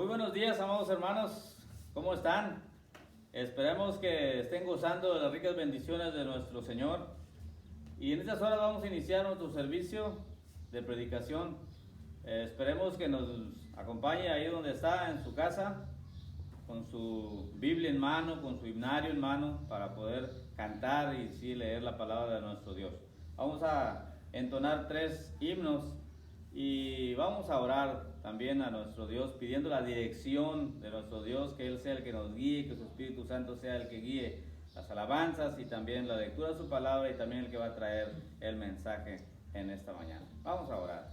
Muy buenos días, amados hermanos. ¿Cómo están? Esperemos que estén gozando de las ricas bendiciones de nuestro Señor. Y en estas horas vamos a iniciar nuestro servicio de predicación. Esperemos que nos acompañe ahí donde está, en su casa, con su Biblia en mano, con su himnario en mano, para poder cantar y sí leer la palabra de nuestro Dios. Vamos a entonar 3 himnos y vamos a orar también a nuestro Dios, pidiendo la dirección de nuestro Dios, que Él sea el que nos guíe, que su Espíritu Santo sea el que guíe las alabanzas y también la lectura de su palabra y también el que va a traer el mensaje en esta mañana. Vamos a orar.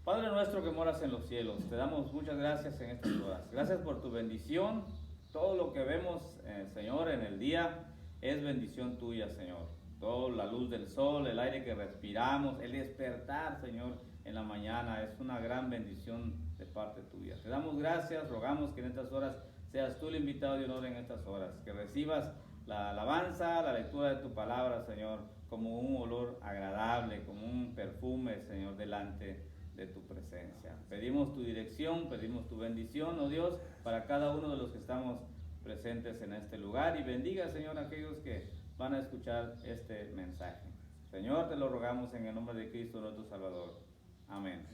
Padre nuestro que moras en los cielos, te damos muchas gracias en estas horas. Gracias por tu bendición. Todo lo que vemos, Señor, en el día es bendición tuya, Señor. Toda la luz del sol, el aire que respiramos, el despertar, Señor, en la mañana es una gran bendición de parte tuya. Te damos gracias, rogamos que en estas horas seas tú el invitado de honor en estas horas, que recibas la alabanza, la lectura de tu palabra, Señor, como un olor agradable, como un perfume, Señor, delante de tu presencia. Pedimos tu dirección, pedimos tu bendición, oh Dios, para cada uno de los que estamos presentes en este lugar, y bendiga, Señor, a aquellos que van a escuchar este mensaje. Señor, te lo rogamos en el nombre de Cristo, nuestro Salvador. Amén.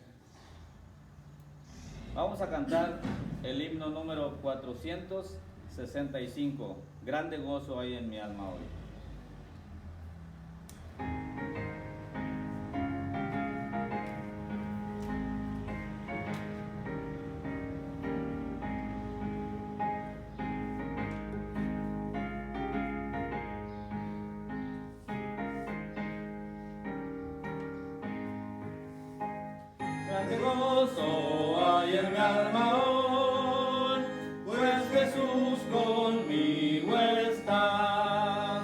Vamos a cantar el himno número 465. Grande gozo hay en mi alma hoy. Grande gozo hay en mi alma hoy, pues Jesús conmigo está,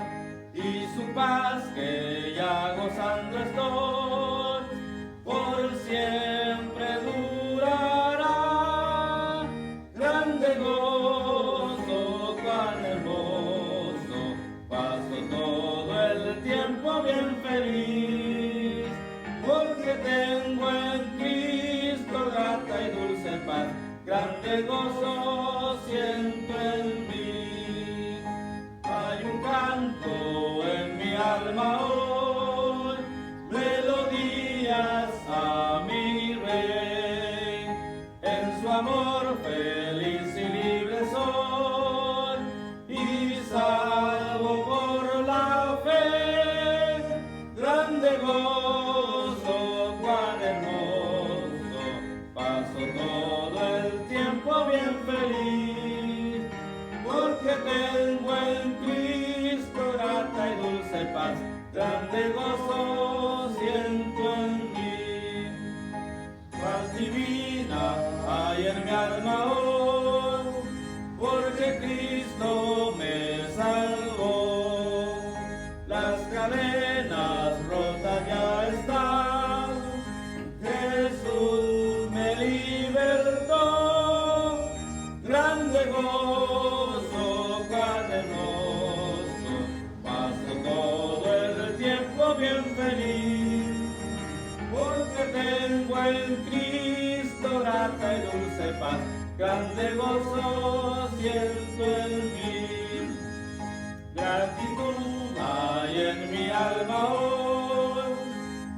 y su paz que ya gozando estoy, por siempre durará. Grande gozo, cuán hermoso, paso todo el tiempo bien feliz, porque tengo en Cristo grata y dulce paz, grande gozo siento en mí. Hay un canto en mi alma hoy, melodías a mi Rey, en su amor feliz y libre soy, y salvo por la fe. Grande gozo, cuán hermoso, paso todo el tiempo bien feliz, porque tengo en Cristo grata y dulce paz, grande gozo siento en mí. Paz divina hay en mi alma hoy, porque Cristo me salvó. Las cadenas rotas ya están, Jesús me libertó. Grande gozo, cuán hermoso, paso todo el tiempo bien feliz, porque tengo en Cristo grata y dulce paz, grande gozo siento en mí. Gratitud hay en mi alma hoy,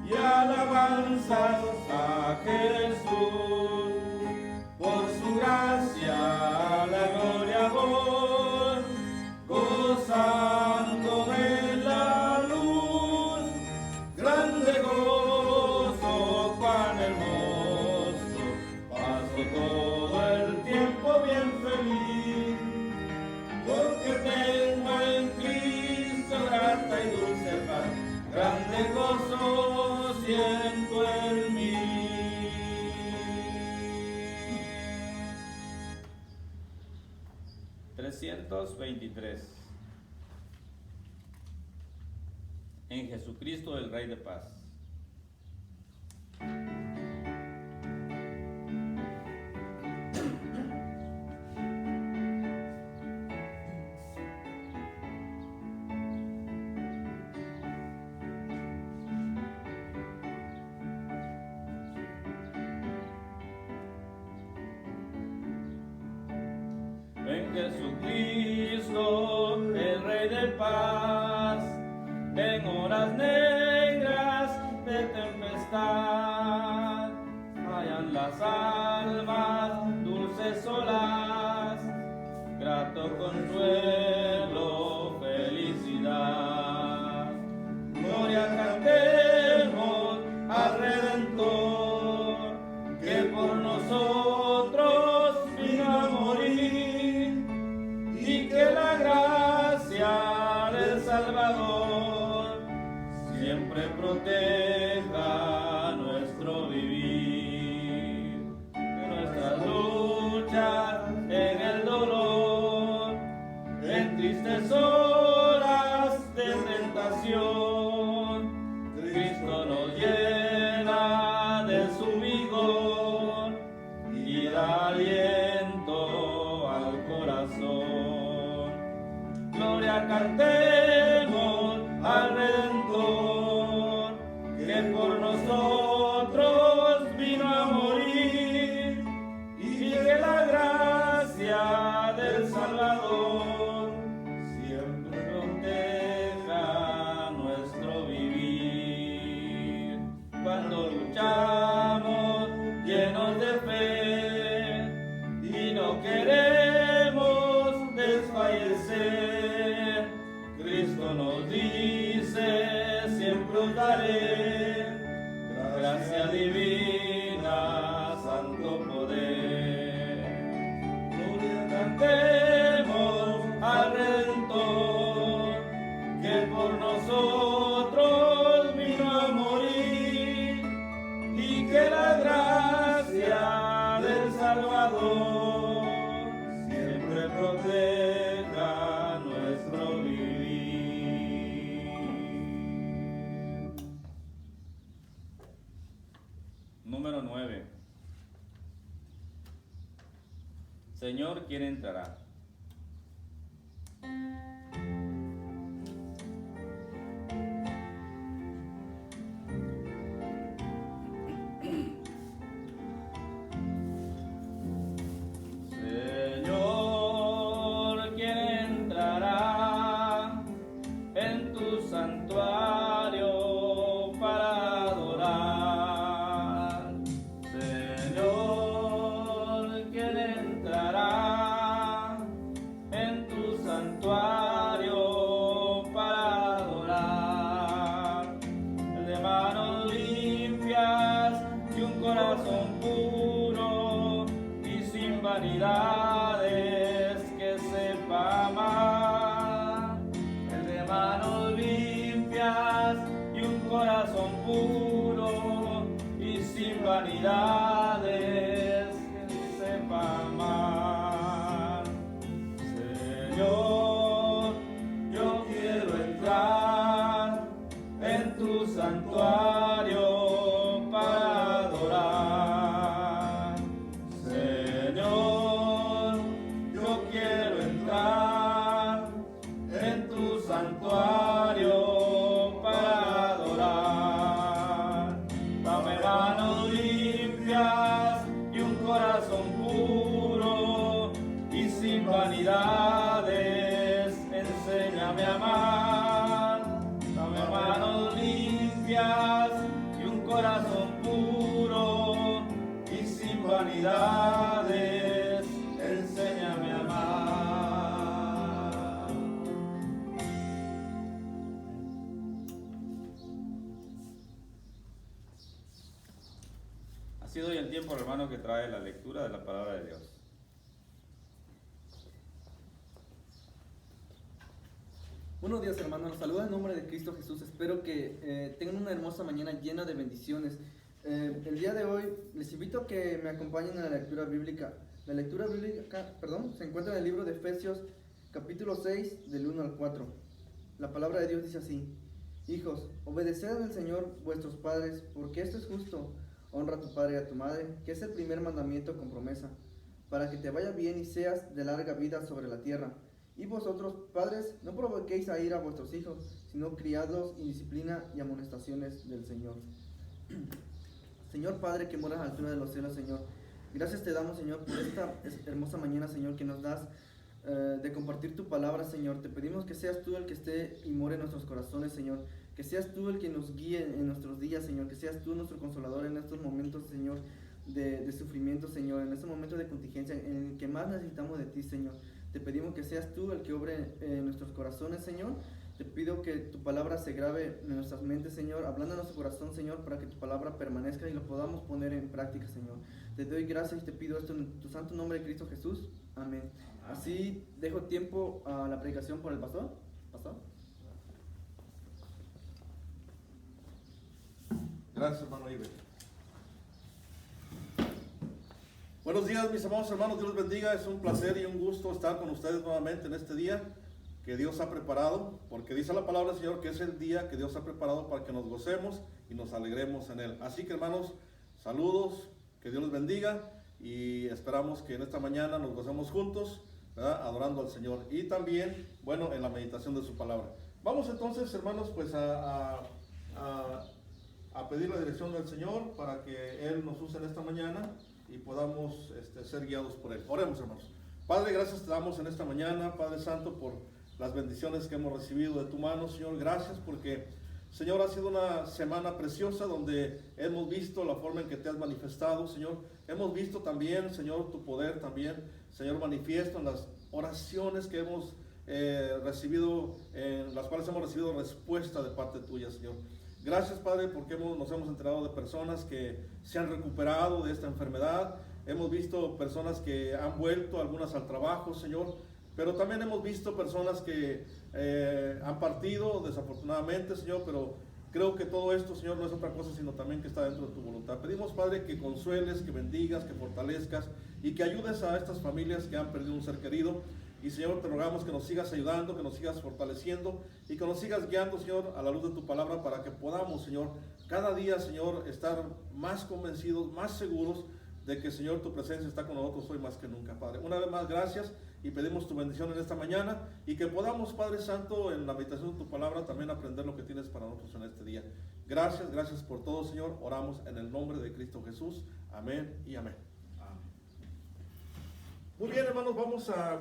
y alabanzas a Jesús, por su gracia la gloria voy, gozando de la luz. Grande gozo, cuán hermoso, paso todo el tiempo bien feliz, porque tengo en Cristo grata y dulce paz, grande gozo siento en mí. (323) En Jesucristo el Rey de Paz. Jesucristo, el Rey de paz, en horas negras de tempestad, hallan las almas dulces olas, grato consuelo, felicidad. Gloria cantemos al Redentor, que por nosotros vino a morir, y que la gracia del Salvador siempre proteja nuestro vivir. En nuestras luchas, en el dolor, en tristes horas de tentación, Cristo nos llena de su vigor y da aliento al corazón. Gloria cantemos al Redentor, que por nosotros vino a morir, y que la gracia del Salvador siempre proteja nuestro vivir. Cuando luchamos llenos de fe y no queremos desfallecer, Cristo nos dice: siempre os daré gracia divina, santo poder. Gloria cantemos al Redentor, que por nosotros vino a morir, y que la gracia del Salvador siempre proteja nuestro vivir. Número 9. Señor, ¿quién entrará? Señor, ¿quién entrará en tu santuario para adorar? Señor, ¿quién entrará en tu santuario para adorar? El de manos limpias y un corazón puro y sin vanidades, que sepa amar. El de manos limpias y un corazón puro y sin vanidades, que sepa amar. Señor, yo quiero entrar en tu santuario para adorar. Señor, yo quiero entrar en tu santuario para adorar. Dame manos limpias y un corazón puro y sin vanidades, enséñame a amar. Dame manos limpias y un corazón puro y sin vanidades, enséñame a amar. Ha sido hoy el tiempo, hermano, que trae la lectura de la palabra de Dios. Buenos días, hermanos. Los saludo en nombre de Cristo Jesús. Espero que tengan una hermosa mañana llena de bendiciones. El día de hoy les invito a que me acompañen a la lectura bíblica. La lectura bíblica, se encuentra en el libro de Efesios, capítulo 6, del 1 al 4. La palabra de Dios dice así: Hijos, obedeced al Señor vuestros padres, porque esto es justo. Honra a tu padre y a tu madre, que es el primer mandamiento con promesa, para que te vaya bien y seas de larga vida sobre la tierra. Y vosotros, padres, no provoquéis a ira a vuestros hijos, sino criadlos en disciplina y amonestaciones del Señor. Señor Padre, que moras a la altura de los cielos, Señor, gracias te damos, Señor, por esta hermosa mañana, Señor, que nos das de compartir tu palabra, Señor. Te pedimos que seas tú el que esté y more en nuestros corazones, Señor. Que seas tú el que nos guíe en nuestros días, Señor. Que seas tú nuestro consolador en estos momentos, Señor, de sufrimiento, Señor. En este momento de contingencia en el que más necesitamos de ti, Señor. Te pedimos que seas tú el que obre en nuestros corazones, Señor. Te pido que tu palabra se grabe en nuestras mentes, Señor. Hablando en nuestro corazón, Señor, para que tu palabra permanezca y lo podamos poner en práctica, Señor. Te doy gracias y te pido esto en tu santo nombre de Cristo Jesús. Amén. Así dejo tiempo a la predicación por el pastor. ¿Pastor? Gracias, hermano Ibe. Buenos días, mis amados hermanos, Dios los bendiga. Es un placer y un gusto estar con ustedes nuevamente en este día que Dios ha preparado, porque dice la palabra del Señor que es el día que Dios ha preparado para que nos gocemos y nos alegremos en Él. Así que, hermanos, saludos, que Dios los bendiga y esperamos que en esta mañana nos gocemos juntos, ¿verdad?, adorando al Señor y también, bueno, en la meditación de su palabra. Vamos entonces, hermanos, pues a pedir la dirección del Señor para que Él nos use en esta mañana y podamos ser guiados por Él. Oremos, hermanos. Padre, gracias te damos en esta mañana, Padre Santo, por las bendiciones que hemos recibido de tu mano, Señor. Gracias porque, Señor, ha sido una semana preciosa donde hemos visto la forma en que te has manifestado, Señor. Hemos visto también, Señor, tu poder también, Señor, manifiesto en las oraciones que hemos recibido, en las cuales hemos recibido respuesta de parte tuya, Señor. Gracias, Padre, porque nos hemos enterado de personas que se han recuperado de esta enfermedad. Hemos visto personas que han vuelto, algunas al trabajo, Señor. Pero también hemos visto personas que han partido, desafortunadamente, Señor. Pero creo que todo esto, Señor, no es otra cosa, sino también que está dentro de tu voluntad. Pedimos, Padre, que consueles, que bendigas, que fortalezcas y que ayudes a estas familias que han perdido un ser querido. Y, Señor, te rogamos que nos sigas ayudando, que nos sigas fortaleciendo y que nos sigas guiando, Señor, a la luz de tu palabra para que podamos, Señor, cada día, Señor, estar más convencidos, más seguros de que, Señor, tu presencia está con nosotros hoy más que nunca, Padre. Una vez más, gracias y pedimos tu bendición en esta mañana y que podamos, Padre Santo, en la meditación de tu palabra también aprender lo que tienes para nosotros en este día. Gracias, gracias por todo, Señor. Oramos en el nombre de Cristo Jesús. Amén y amén. Muy bien, hermanos, vamos a,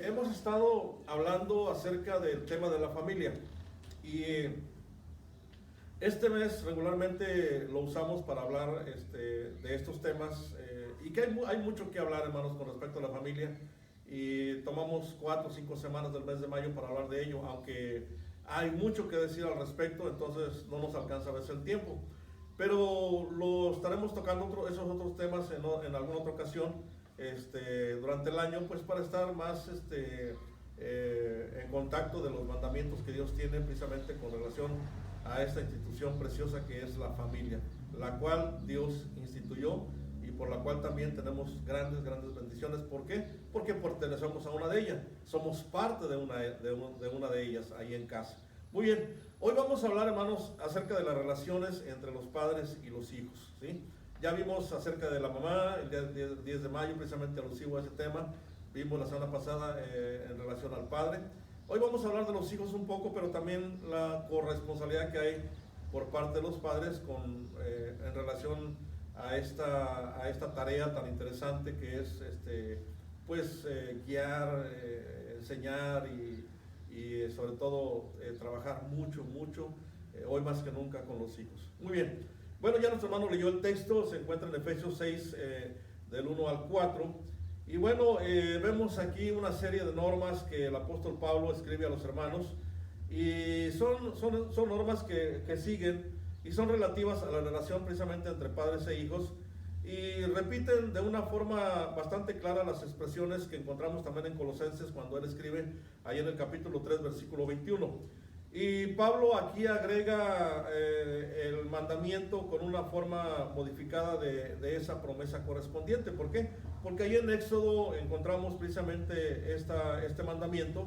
hemos estado hablando acerca del tema de la familia y este mes regularmente lo usamos para hablar de estos temas y que hay mucho que hablar, hermanos, con respecto a la familia y tomamos 4 o 5 semanas del mes de mayo para hablar de ello, aunque hay mucho que decir al respecto, entonces no nos alcanza a veces el tiempo, pero lo estaremos tocando esos otros temas en alguna otra ocasión durante el año, pues para estar más en contacto de los mandamientos que Dios tiene precisamente con relación a esta institución preciosa que es la familia, la cual Dios instituyó y por la cual también tenemos grandes bendiciones. ¿Por qué? Porque pertenecemos a una de ellas, somos parte de una de ellas ahí en casa. Muy bien, hoy vamos a hablar, hermanos, acerca de las relaciones entre los padres y los hijos, ¿sí? Ya vimos acerca de la mamá, el día 10 de mayo, precisamente alusivo a ese tema. Vimos la semana pasada en relación al padre. Hoy vamos a hablar de los hijos un poco, pero también la corresponsabilidad que hay por parte de los padres en relación a esta tarea tan interesante que es guiar, enseñar y sobre todo trabajar mucho, hoy más que nunca con los hijos. Muy bien. Bueno, ya nuestro hermano leyó el texto, se encuentra en Efesios 6, del 1 al 4. Y bueno, vemos aquí una serie de normas que el apóstol Pablo escribe a los hermanos. Y son normas que siguen y son relativas a la relación precisamente entre padres e hijos. Y repiten de una forma bastante clara las expresiones que encontramos también en Colosenses cuando él escribe ahí en el capítulo 3, versículo 21. Y Pablo aquí agrega el mandamiento con una forma modificada de esa promesa correspondiente. ¿Por qué? Porque ahí en Éxodo encontramos precisamente este mandamiento,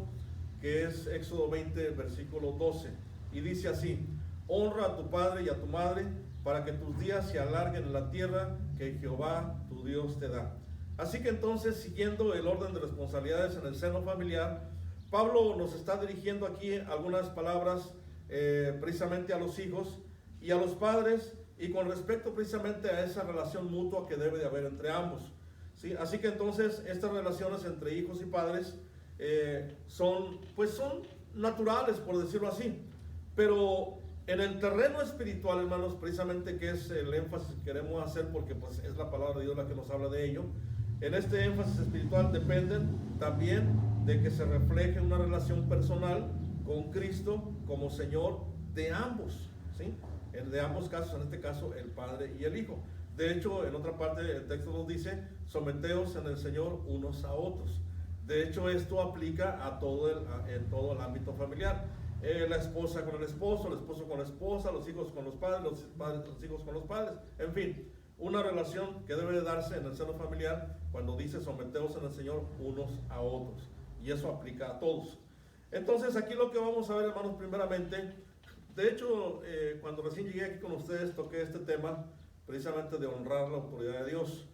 que es Éxodo 20, versículo 12. Y dice así: honra a tu padre y a tu madre, para que tus días se alarguen en la tierra que Jehová tu Dios te da. Así que entonces, siguiendo el orden de responsabilidades en el seno familiar, Pablo nos está dirigiendo aquí algunas palabras precisamente a los hijos y a los padres y con respecto precisamente a esa relación mutua que debe de haber entre ambos. ¿sí? Así que entonces estas relaciones entre hijos y padres son naturales, por decirlo así. Pero en el terreno espiritual, hermanos, precisamente que es el énfasis que queremos hacer, porque pues es la palabra de Dios la que nos habla de ello. En este énfasis espiritual dependen también de que se refleje una relación personal con Cristo como Señor de ambos, ¿sí? De ambos casos, en este caso el Padre y el Hijo. De hecho, en otra parte el texto nos dice, someteos en el Señor unos a otros. De hecho, esto aplica en todo el ámbito familiar. La esposa con el esposo con la esposa, los hijos con los padres, los hijos con los padres. En fin, una relación que debe de darse en el seno familiar cuando dice someteos en el Señor unos a otros. Y eso aplica a todos. Entonces, aquí lo que vamos a ver, hermanos, primeramente, de hecho, cuando recién llegué aquí con ustedes, toqué este tema precisamente de honrar la autoridad de Dios.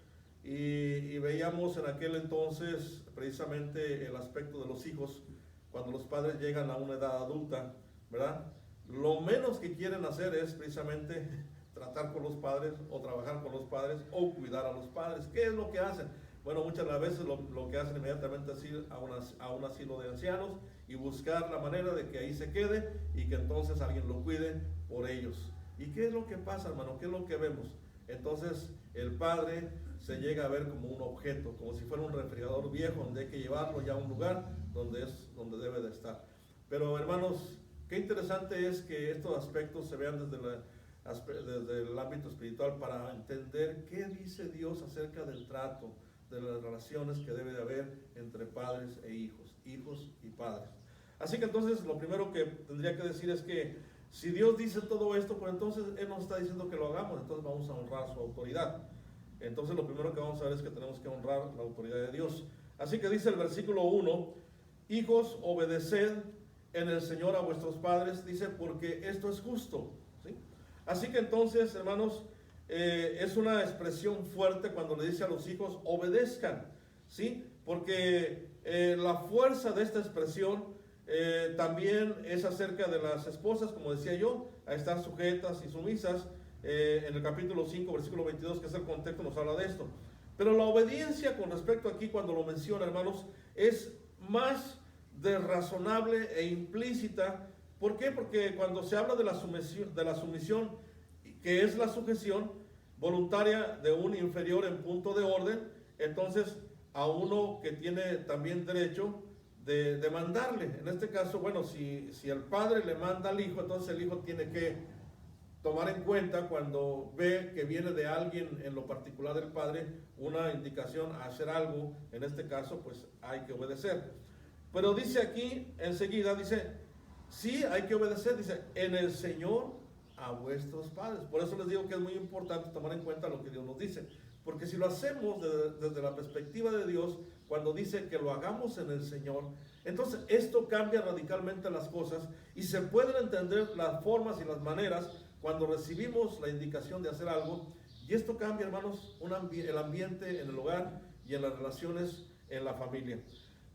Y veíamos en aquel entonces precisamente el aspecto de los hijos. Cuando los padres llegan a una edad adulta, ¿verdad? Lo menos que quieren hacer es precisamente tratar con los padres o trabajar con los padres o cuidar a los padres. ¿Qué es lo que hacen? Bueno, muchas de las veces lo que hacen inmediatamente es ir a un asilo de ancianos y buscar la manera de que ahí se quede y que entonces alguien lo cuide por ellos. ¿Y qué es lo que pasa, hermano? ¿Qué es lo que vemos? Entonces el padre se llega a ver como un objeto, como si fuera un refrigerador viejo donde hay que llevarlo ya a un lugar donde debe de estar. Pero hermanos, qué interesante es que estos aspectos se vean desde el ámbito espiritual para entender qué dice Dios acerca del trato, de las relaciones que debe de haber entre padres e hijos, hijos y padres. Así que entonces lo primero que tendría que decir es que si Dios dice todo esto, pues entonces Él nos está diciendo que lo hagamos, entonces vamos a honrar su autoridad. Entonces lo primero que vamos a ver es que tenemos que honrar la autoridad de Dios. Así que dice el versículo 1, hijos, obedeced en el Señor a vuestros padres, dice, porque esto es justo, ¿sí? Así que entonces, hermanos, es una expresión fuerte cuando le dice a los hijos, obedezcan, ¿sí? Porque la fuerza de esta expresión también es acerca de las esposas, como decía yo, a estar sujetas y sumisas. En el capítulo 5, versículo 22, que es el contexto, nos habla de esto. Pero la obediencia con respecto aquí, cuando lo menciona, hermanos, es más de razonable e implícita. ¿Por qué? Porque cuando se habla de la sumisión, que es la sujeción voluntaria de un inferior en punto de orden, entonces a uno que tiene también derecho de mandarle. En este caso, bueno, si el padre le manda al hijo, entonces el hijo tiene que tomar en cuenta cuando ve que viene de alguien, en lo particular del padre, una indicación a hacer algo. En este caso, pues hay que obedecer. Pero dice aquí, enseguida, dice, sí, hay que obedecer, dice, en el Señor a vuestros padres. Por eso les digo que es muy importante tomar en cuenta lo que Dios nos dice. Porque si lo hacemos desde la perspectiva de Dios, cuando dice que lo hagamos en el Señor, entonces esto cambia radicalmente las cosas y se pueden entender las formas y las maneras cuando recibimos la indicación de hacer algo. Y esto cambia, hermanos, el ambiente en el hogar y en las relaciones en la familia.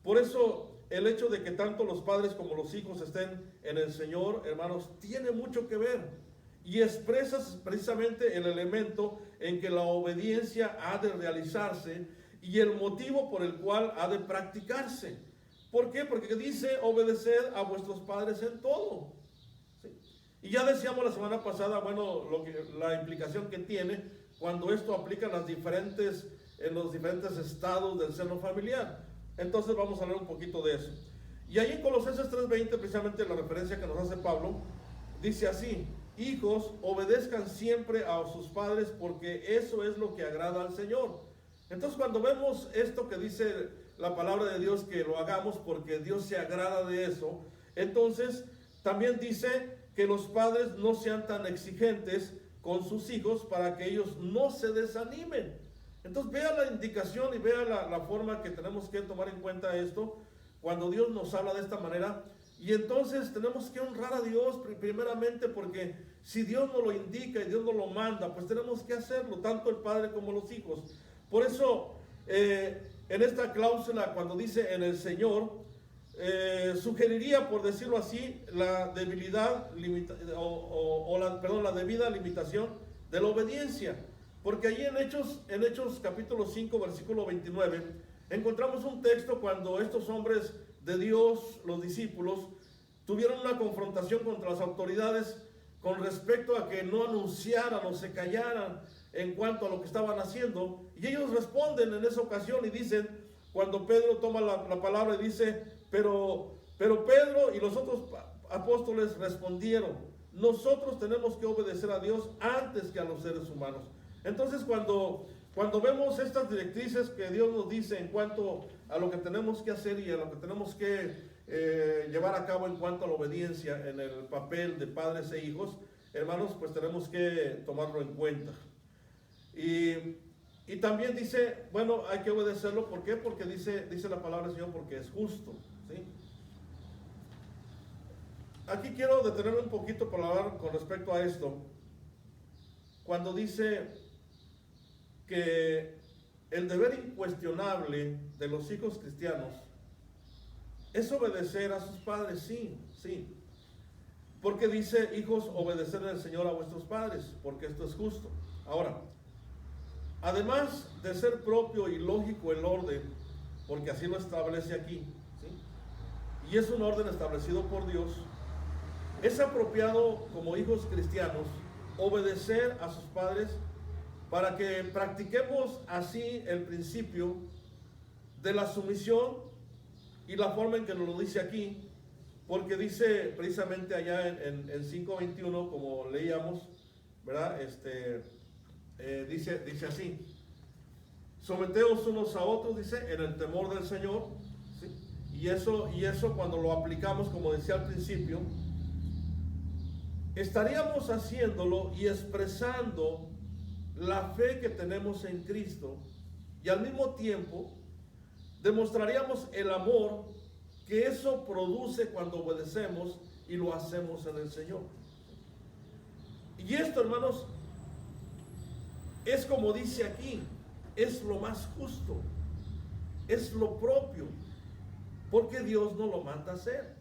Por eso el hecho de que tanto los padres como los hijos estén en el Señor, hermanos, tiene mucho que ver. Y expresa precisamente el elemento en que la obediencia ha de realizarse y el motivo por el cual ha de practicarse. ¿Por qué? Porque dice obedeced a vuestros padres en todo. ¿Sí? Y ya decíamos la semana pasada, bueno, la implicación que tiene cuando esto aplica en los diferentes estados del seno familiar. Entonces vamos a hablar un poquito de eso. Y ahí en Colosenses 3:20, precisamente la referencia que nos hace Pablo, dice así: hijos, obedezcan siempre a sus padres porque eso es lo que agrada al Señor. Entonces cuando vemos esto que dice la palabra de Dios, que lo hagamos porque Dios se agrada de eso, entonces también dice que los padres no sean tan exigentes con sus hijos para que ellos no se desanimen. Entonces vea la indicación y vea la forma que tenemos que tomar en cuenta esto cuando Dios nos habla de esta manera. Y entonces tenemos que honrar a Dios primeramente, porque si Dios nos lo indica y Dios nos lo manda, pues tenemos que hacerlo, tanto el padre como los hijos. Por eso en esta cláusula, cuando dice en el Señor, sugeriría, por decirlo así, la debilidad la debida limitación de la obediencia. Porque allí en Hechos capítulo 5, versículo 29, encontramos un texto cuando estos hombres de Dios, los discípulos, tuvieron una confrontación contra las autoridades con respecto a que no anunciaran o se callaran en cuanto a lo que estaban haciendo. Y ellos responden en esa ocasión y dicen, cuando Pedro toma la palabra y dice, pero Pedro y los otros apóstoles respondieron, nosotros tenemos que obedecer a Dios antes que a los seres humanos. Entonces cuando vemos estas directrices que Dios nos dice en cuanto a lo que tenemos que hacer y a lo que tenemos que llevar a cabo en cuanto a la obediencia en el papel de padres e hijos, hermanos, pues tenemos que tomarlo en cuenta. Y también dice, bueno, hay que obedecerlo. ¿Por qué? Porque dice la palabra del Señor, porque es justo, ¿sí? Aquí quiero detenerme un poquito para hablar con respecto a esto. Cuando dice que el deber incuestionable de los hijos cristianos es obedecer a sus padres, sí. Porque dice, hijos, obedeced al Señor a vuestros padres, porque esto es justo. Ahora, además de ser propio y lógico el orden, porque así lo establece aquí, ¿sí? Y es un orden establecido por Dios, es apropiado como hijos cristianos obedecer a sus padres para que practiquemos así el principio de la sumisión y la forma en que nos lo dice aquí, porque dice precisamente allá en 5:21, como leíamos, ¿verdad? Dice así, someteos unos a otros, dice, en el temor del Señor, ¿sí? Y eso cuando lo aplicamos, como decía al principio, estaríamos haciéndolo y expresando la fe que tenemos en Cristo, y al mismo tiempo demostraríamos el amor que eso produce cuando obedecemos y lo hacemos en el Señor. Y esto, hermanos, es como dice aquí, es lo más justo, es lo propio, porque Dios nos lo manda a hacer.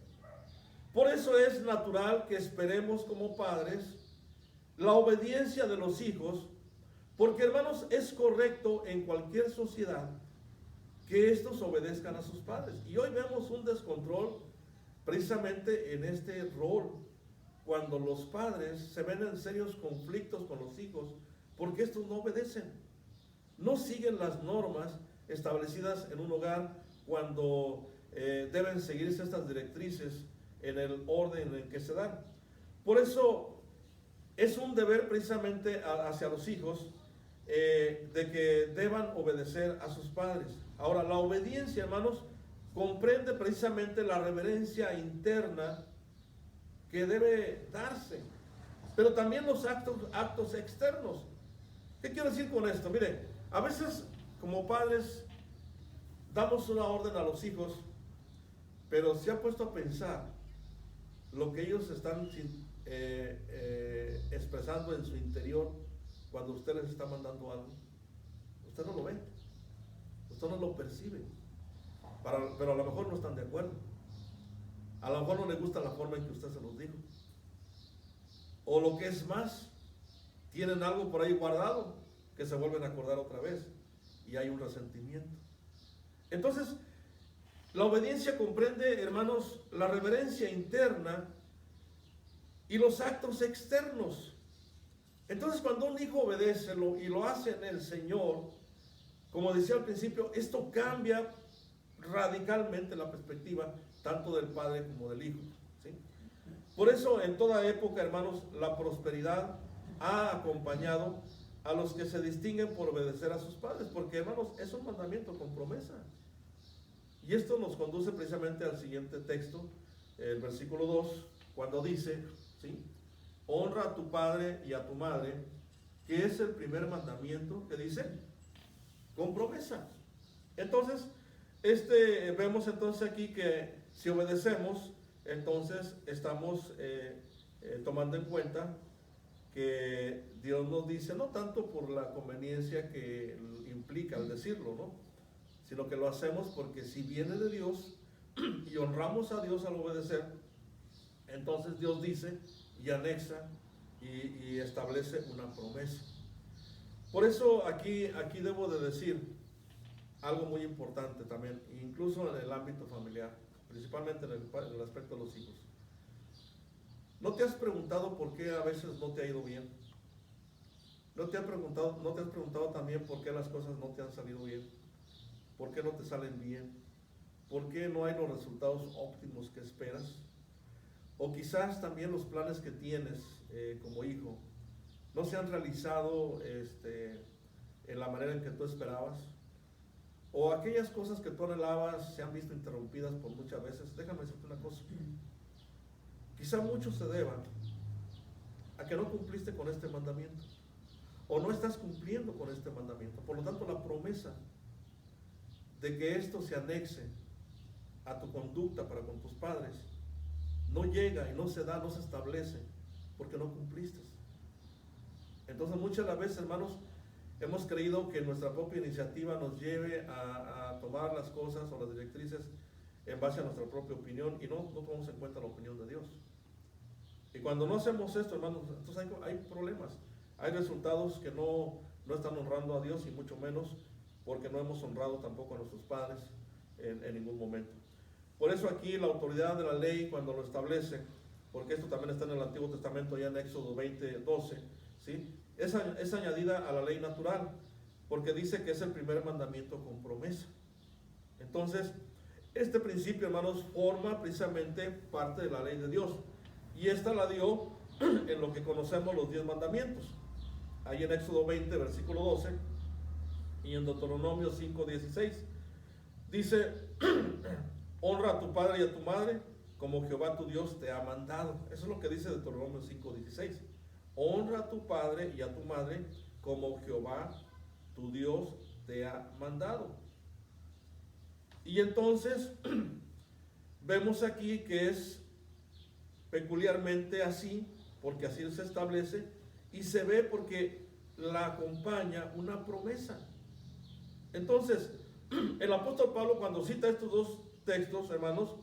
Por eso es natural que esperemos como padres la obediencia de los hijos, porque, hermanos, es correcto en cualquier sociedad que estos obedezcan a sus padres. Y hoy vemos un descontrol precisamente en este rol, cuando los padres se ven en serios conflictos con los hijos, porque estos no obedecen, no siguen las normas establecidas en un hogar cuando deben seguirse estas directrices en el orden en que se dan. Por eso es un deber precisamente hacia los hijos de que deban obedecer a sus padres. Ahora, la obediencia, hermanos, comprende precisamente la reverencia interna que debe darse, pero también los actos externos. ¿Qué quiero decir con esto? Mire, a veces como padres damos una orden a los hijos, pero se ha puesto a pensar lo que ellos están expresando en su interior cuando usted les está mandando algo. Usted no lo ve, usted no lo percibe, pero a lo mejor no están de acuerdo, a lo mejor no les gusta la forma en que usted se los dijo, o lo que es más, tienen algo por ahí guardado que se vuelven a acordar otra vez y hay un resentimiento. Entonces, la obediencia comprende, hermanos, la reverencia interna y los actos externos. Entonces, cuando un hijo obedece y lo hace en el Señor, como decía al principio, esto cambia radicalmente la perspectiva tanto del padre como del hijo, ¿sí? Por eso, en toda época, hermanos, la prosperidad ha acompañado a los que se distinguen por obedecer a sus padres, porque, hermanos, es un mandamiento con promesa. Y esto nos conduce precisamente al siguiente texto, el versículo 2, cuando dice, ¿sí? Honra a tu padre y a tu madre, que es el primer mandamiento, que dice, con promesa. Entonces, vemos entonces aquí que si obedecemos, entonces estamos tomando en cuenta que Dios nos dice, no tanto por la conveniencia que implica el decirlo, ¿no? Sino que lo hacemos porque si viene de Dios y honramos a Dios al obedecer, entonces Dios dice y anexa y establece una promesa. Por eso aquí debo de decir algo muy importante también, incluso en el ámbito familiar, principalmente en el aspecto de los hijos. ¿No te has preguntado por qué a veces no te ha ido bien? ¿No te has preguntado también por qué las cosas no te han salido bien? ¿Por qué no te salen bien? ¿Por qué no hay los resultados óptimos que esperas? O quizás también los planes que tienes como hijo no se han realizado en la manera en que tú esperabas. O aquellas cosas que tú anhelabas se han visto interrumpidas por muchas veces. Déjame decirte una cosa. Quizá mucho se deba a que no cumpliste con este mandamiento. O no estás cumpliendo con este mandamiento. Por lo tanto, la promesa de que esto se anexe a tu conducta para con tus padres no llega y no se da, no se establece, porque no cumpliste. Entonces muchas de las veces, hermanos, hemos creído que nuestra propia iniciativa nos lleve a tomar las cosas o las directrices en base a nuestra propia opinión y no tomamos en cuenta la opinión de Dios. Y cuando no hacemos esto, hermanos, entonces hay problemas, hay resultados que no están honrando a Dios y mucho menos porque no hemos honrado tampoco a nuestros padres en ningún momento. Por eso aquí la autoridad de la ley, cuando lo establece, porque esto también está en el Antiguo Testamento, ya en Éxodo 20:12, ¿sí? Es añadida a la ley natural, porque dice que es el primer mandamiento con promesa. Entonces, este principio, hermanos, forma precisamente parte de la ley de Dios. Y esta la dio en lo que conocemos los 10 mandamientos. Ahí en Éxodo 20, versículo 12, y en Deuteronomio 5:16. Dice, honra a tu padre y a tu madre, como Jehová tu Dios te ha mandado. Eso es lo que dice Deuteronomio 5:16. Honra a tu padre y a tu madre, como Jehová tu Dios te ha mandado. Y entonces, vemos aquí que es peculiarmente así, porque así se establece, y se ve porque la acompaña una promesa. Entonces, el apóstol Pablo, cuando cita estos dos textos, hermanos,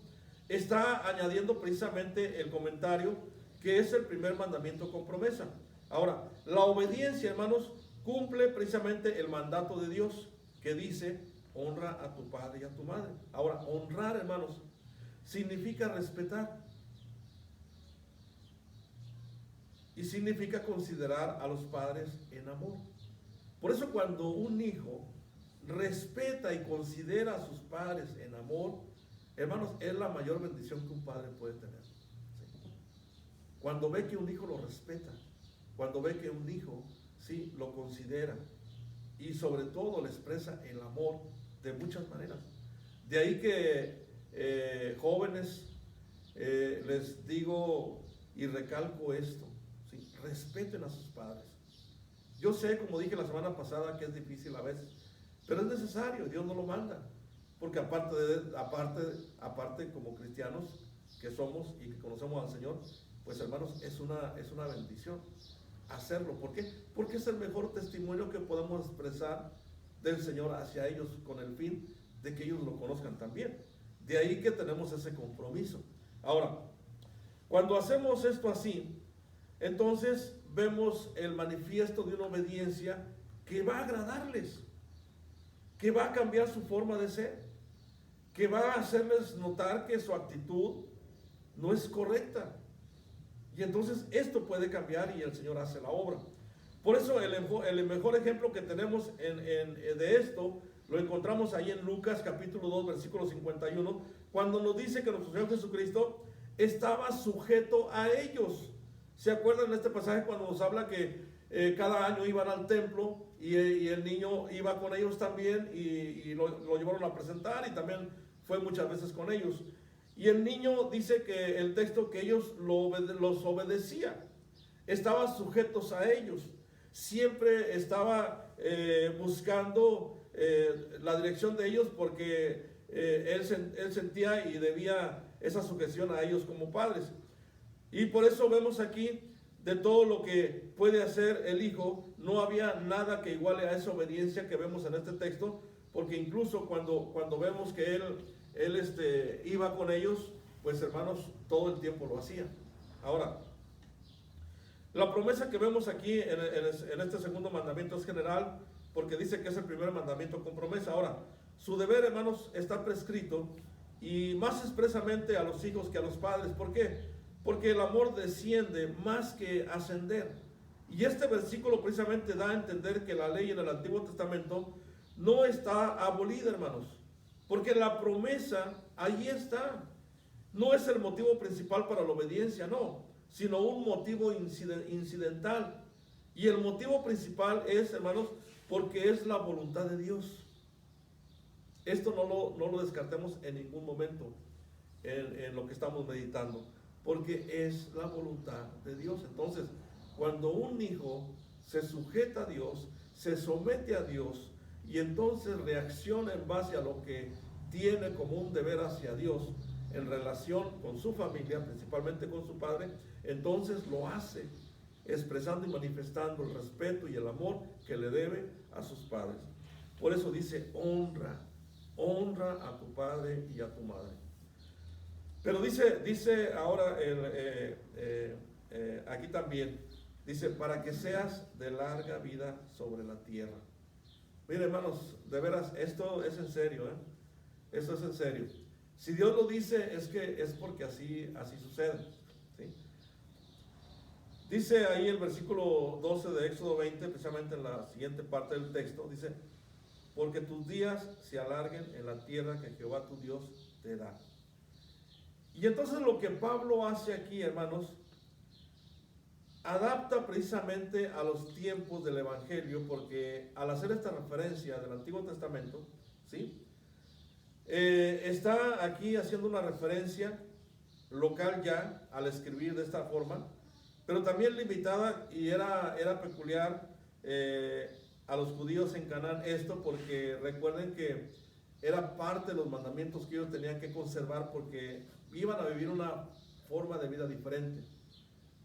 está añadiendo precisamente el comentario que es el primer mandamiento con promesa. Ahora, la obediencia, hermanos, cumple precisamente el mandato de Dios que dice, honra a tu padre y a tu madre. Ahora, honrar, hermanos, significa respetar. Y significa considerar a los padres en amor. Por eso cuando un hijo respeta y considera a sus padres en amor, hermanos, es la mayor bendición que un padre puede tener. ¿Sí? Cuando ve que un hijo lo respeta, cuando ve que un hijo, sí, lo considera y sobre todo le expresa el amor de muchas maneras. De ahí que jóvenes, les digo y recalco esto, ¿sí? Respeten a sus padres. Yo sé, como dije la semana pasada, que es difícil a veces, pero es necesario, Dios no lo manda, porque aparte como cristianos que somos y que conocemos al Señor, pues hermanos, es una bendición hacerlo. ¿Por qué? Porque es el mejor testimonio que podemos expresar del Señor hacia ellos, con el fin de que ellos lo conozcan también. De ahí que tenemos ese compromiso. Ahora, cuando hacemos esto así, entonces vemos el manifiesto de una obediencia que va a agradarles, que va a cambiar su forma de ser, que va a hacerles notar que su actitud no es correcta. Y entonces esto puede cambiar y el Señor hace la obra. Por eso el mejor ejemplo que tenemos de esto lo encontramos ahí en Lucas capítulo 2 versículo 51, cuando nos dice que nuestro Señor Jesucristo estaba sujeto a ellos. ¿Se acuerdan de este pasaje cuando nos habla que cada año iban al templo y el niño iba con ellos también y lo llevaron a presentar y también fue muchas veces con ellos? Y el niño dice que el texto que ellos los obedecían, estaban sujetos a ellos, siempre estaba buscando la dirección de ellos porque él sentía y debía esa sujeción a ellos como padres. Y por eso vemos aquí de todo lo que puede hacer el hijo, no había nada que iguale a esa obediencia que vemos en este texto, porque incluso cuando vemos que él iba con ellos, pues hermanos, todo el tiempo lo hacía. Ahora, La promesa que vemos aquí en este segundo mandamiento es general, porque dice que es el primer mandamiento con promesa. Ahora, su deber, hermanos, está prescrito, y más expresamente a los hijos que a los padres. ¿Por qué? Porque el amor desciende más que ascender. Y este versículo precisamente da a entender que la ley en el Antiguo Testamento no está abolida, hermanos, porque la promesa ahí está. No es el motivo principal para la obediencia, no, sino un motivo incidental. Y el motivo principal es, hermanos, porque es la voluntad de Dios. Esto no lo descartemos en ningún momento en lo que estamos meditando, porque es la voluntad de Dios. Entonces, cuando un hijo se sujeta a Dios, se somete a Dios, y entonces reacciona en base a lo que tiene como un deber hacia Dios en relación con su familia, principalmente con su padre, entonces lo hace expresando y manifestando el respeto y el amor que le debe a sus padres. Por eso dice: honra a tu padre y a tu madre. Pero dice ahora aquí también, dice: para que seas de larga vida sobre la tierra. Miren, hermanos, de veras, esto es en serio, esto es en serio. Si Dios lo dice, es porque así sucede, ¿sí? Dice ahí el versículo 12 de Éxodo 20, precisamente en la siguiente parte del texto, dice: porque tus días se alarguen en la tierra que Jehová tu Dios te da. Y entonces lo que Pablo hace aquí, hermanos, adapta precisamente a los tiempos del Evangelio, porque al hacer esta referencia del Antiguo Testamento, ¿sí?, está aquí haciendo una referencia local ya al escribir de esta forma, pero también limitada, y era peculiar a los judíos en Canaán esto, porque recuerden que era parte de los mandamientos que ellos tenían que conservar, porque iban a vivir una forma de vida diferente,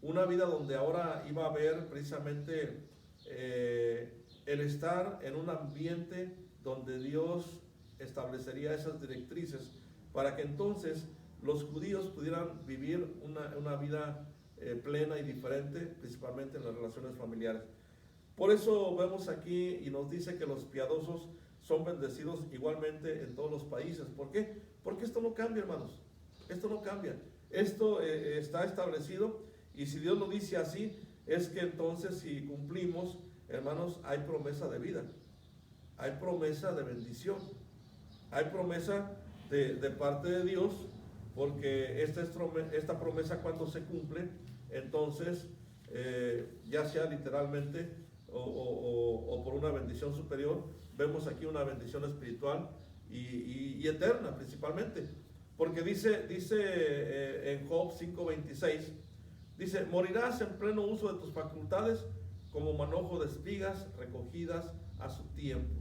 una vida donde ahora iba a haber precisamente el estar en un ambiente donde Dios establecería esas directrices para que entonces los judíos pudieran vivir una vida plena y diferente, principalmente en las relaciones familiares. Por eso vemos aquí y nos dice que los piadosos son bendecidos igualmente en todos los países. ¿Por qué? Porque esto no cambia, hermanos. Esto no cambia. Esto está establecido, y si Dios lo dice así, es que entonces si cumplimos, hermanos, hay promesa de vida, hay promesa de bendición, hay promesa de parte de Dios, porque esta promesa, cuando se cumple, entonces ya sea literalmente o por una bendición superior, vemos aquí una bendición espiritual y eterna principalmente, porque dice en Job 5:26, dice: morirás en pleno uso de tus facultades, como manojo de espigas recogidas a su tiempo.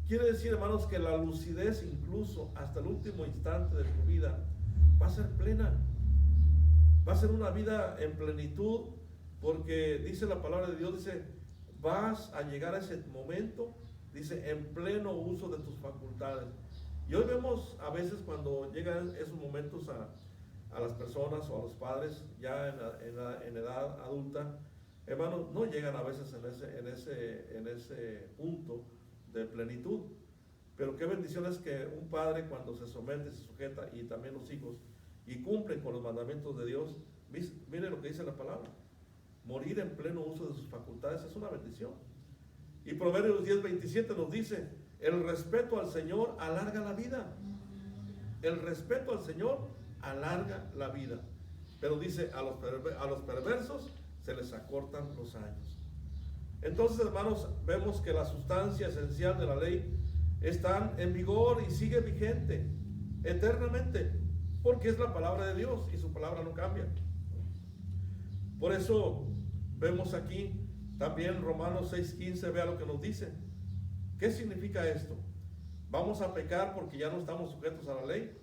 Quiere decir, hermanos, que la lucidez, incluso hasta el último instante de tu vida, va a ser plena, va a ser una vida en plenitud, porque dice la palabra de Dios, dice: vas a llegar a ese momento, dice, en pleno uso de tus facultades. Y hoy vemos a veces, cuando llegan esos momentos a las personas o a los padres ya en edad adulta, hermanos, no llegan a veces en ese punto de plenitud. Pero qué bendición es que un padre, cuando se somete, se sujeta, y también los hijos, y cumplen con los mandamientos de Dios, miren lo que dice la palabra: morir en pleno uso de sus facultades es una bendición. Y Proverbios 10:27 nos dice: el respeto al Señor alarga la vida. El respeto al Señor alarga la vida. Pero dice: a los perversos se les acortan los años. Entonces, hermanos, vemos que la sustancia esencial de la ley está en vigor y sigue vigente eternamente, porque es la palabra de Dios y su palabra no cambia. Por eso vemos aquí también Romanos 6:15, vea lo que nos dice. ¿Qué significa esto? ¿Vamos a pecar porque ya no estamos sujetos a la ley,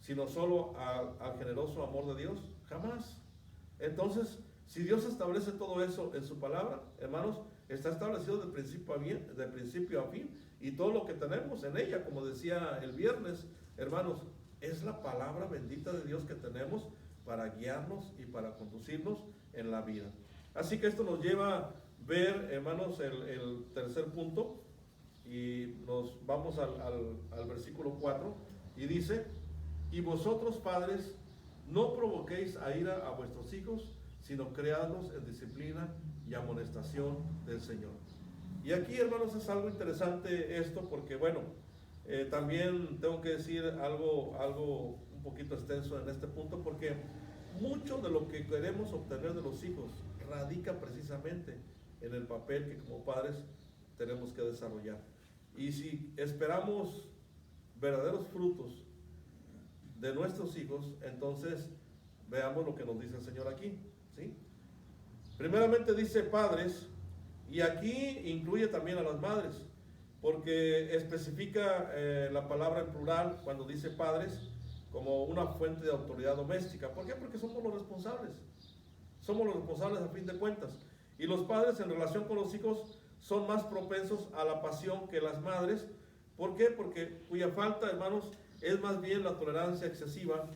sino solo al generoso amor de Dios? Jamás. Entonces, si Dios establece todo eso en su palabra, hermanos, está establecido de principio a fin, y todo lo que tenemos en ella, como decía el viernes, hermanos, es la palabra bendita de Dios que tenemos para guiarnos y para conducirnos en la vida. Así que esto nos lleva a ver, hermanos, el tercer punto, y nos vamos al versículo 4, y dice: y vosotros, padres, no provoquéis a ira a vuestros hijos, sino criadlos en disciplina y amonestación del Señor. Y aquí, hermanos, es algo interesante esto, porque bueno, también tengo que decir algo un poquito extenso en este punto, porque mucho de lo que queremos obtener de los hijos radica precisamente en el papel que como padres tenemos que desarrollar. Y si esperamos verdaderos frutos de nuestros hijos, entonces veamos lo que nos dice el Señor aquí, ¿sí? Primeramente dice padres, y aquí incluye también a las madres, porque especifica la palabra en plural cuando dice padres como una fuente de autoridad doméstica. ¿Por qué? Porque somos los responsables a fin de cuentas. Y los padres en relación con los hijos son más propensos a la pasión que las madres. ¿Por qué? Porque cuya falta, hermanos, es más bien la tolerancia excesiva,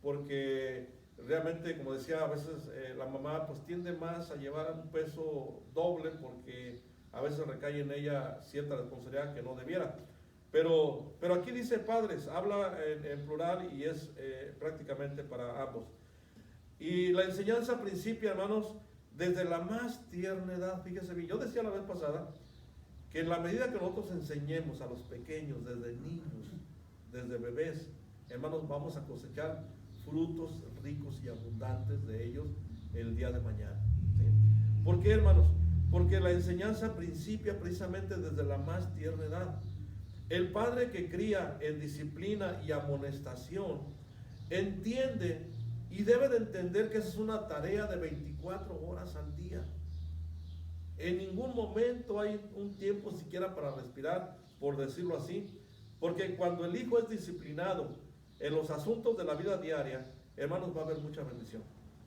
porque realmente, como decía, a veces la mamá pues tiende más a llevar un peso doble, porque a veces recae en ella cierta responsabilidad que no debiera. Pero aquí dice padres, habla en plural y es prácticamente para ambos. Y la enseñanza principia, hermanos, desde la más tierna edad. Fíjese bien, yo decía la vez pasada que en la medida que nosotros enseñemos a los pequeños, desde niños, desde bebés, hermanos, vamos a cosechar frutos ricos y abundantes de ellos el día de mañana, ¿sí? ¿Por qué, hermanos? Porque la enseñanza principia precisamente desde la más tierna edad. El padre que cría en disciplina y amonestación entiende y debe de entender que esa es una tarea de 24 horas al día. En ningún momento hay un tiempo siquiera para respirar, por decirlo así, porque cuando el hijo es disciplinado en los asuntos de la vida diaria, hermanos, va a haber mucha bendición,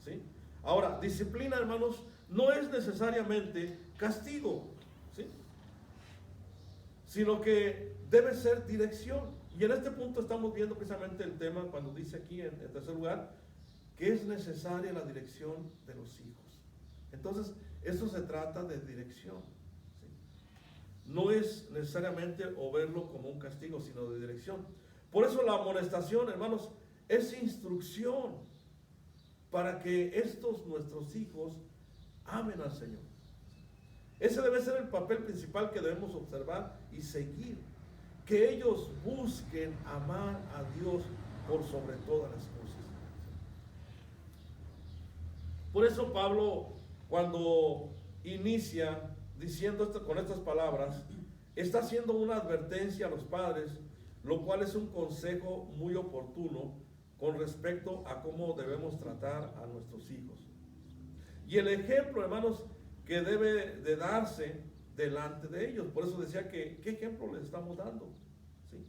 ¿sí? Ahora, disciplina, hermanos, no es necesariamente castigo, ¿sí? Sino que debe ser dirección. Y en este punto estamos viendo precisamente el tema cuando dice aquí en tercer lugar que es necesaria la dirección de los hijos. Entonces, esto se trata de dirección, ¿sí? No es necesariamente o verlo como un castigo, sino de dirección. Por eso la amonestación, hermanos, es instrucción para que nuestros hijos, amen al Señor. Ese debe ser el papel principal que debemos observar y seguir. Que ellos busquen amar a Dios por sobre todas las cosas. Por eso Pablo, cuando inicia diciendo esto con estas palabras, está haciendo una advertencia a los padres, lo cual es un consejo muy oportuno con respecto a cómo debemos tratar a nuestros hijos. Y el ejemplo, hermanos, que debe de darse delante de ellos. Por eso decía que, ¿qué ejemplo les estamos dando? ¿Sí?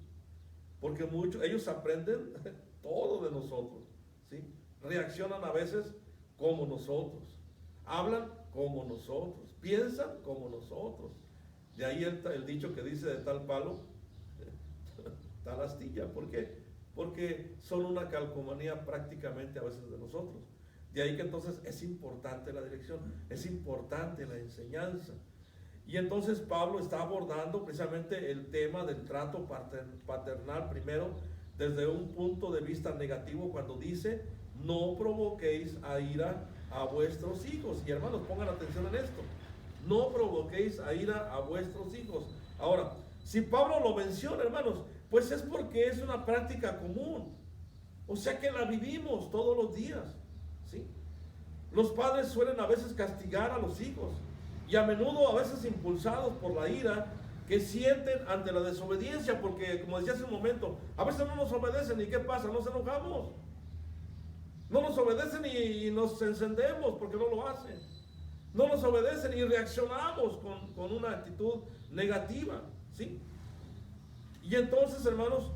Porque ellos aprenden todo de nosotros, ¿sí? Reaccionan a veces como nosotros, hablan como nosotros, piensan como nosotros. De ahí el dicho que dice: de tal palo, tal astilla. ¿Por qué? Porque son una calcomanía prácticamente a veces de nosotros. De ahí que entonces es importante la dirección, es importante la enseñanza. Y entonces Pablo está abordando precisamente el tema del trato paternal primero desde un punto de vista negativo, cuando dice: no provoquéis a ira a vuestros hijos. Y hermanos, pongan atención en esto: no provoquéis a ira a vuestros hijos. Ahora, si Pablo lo menciona, hermanos, pues es porque es una práctica común, o sea que la vivimos todos los días, ¿sí? Los padres suelen a veces castigar a los hijos, y a menudo a veces impulsados por la ira que sienten ante la desobediencia, porque como decía hace un momento, a veces no nos obedecen y ¿qué pasa? Nos enojamos, no nos obedecen y nos encendemos porque no lo hacen, no nos obedecen y reaccionamos con una actitud negativa, ¿sí? Y entonces, hermanos,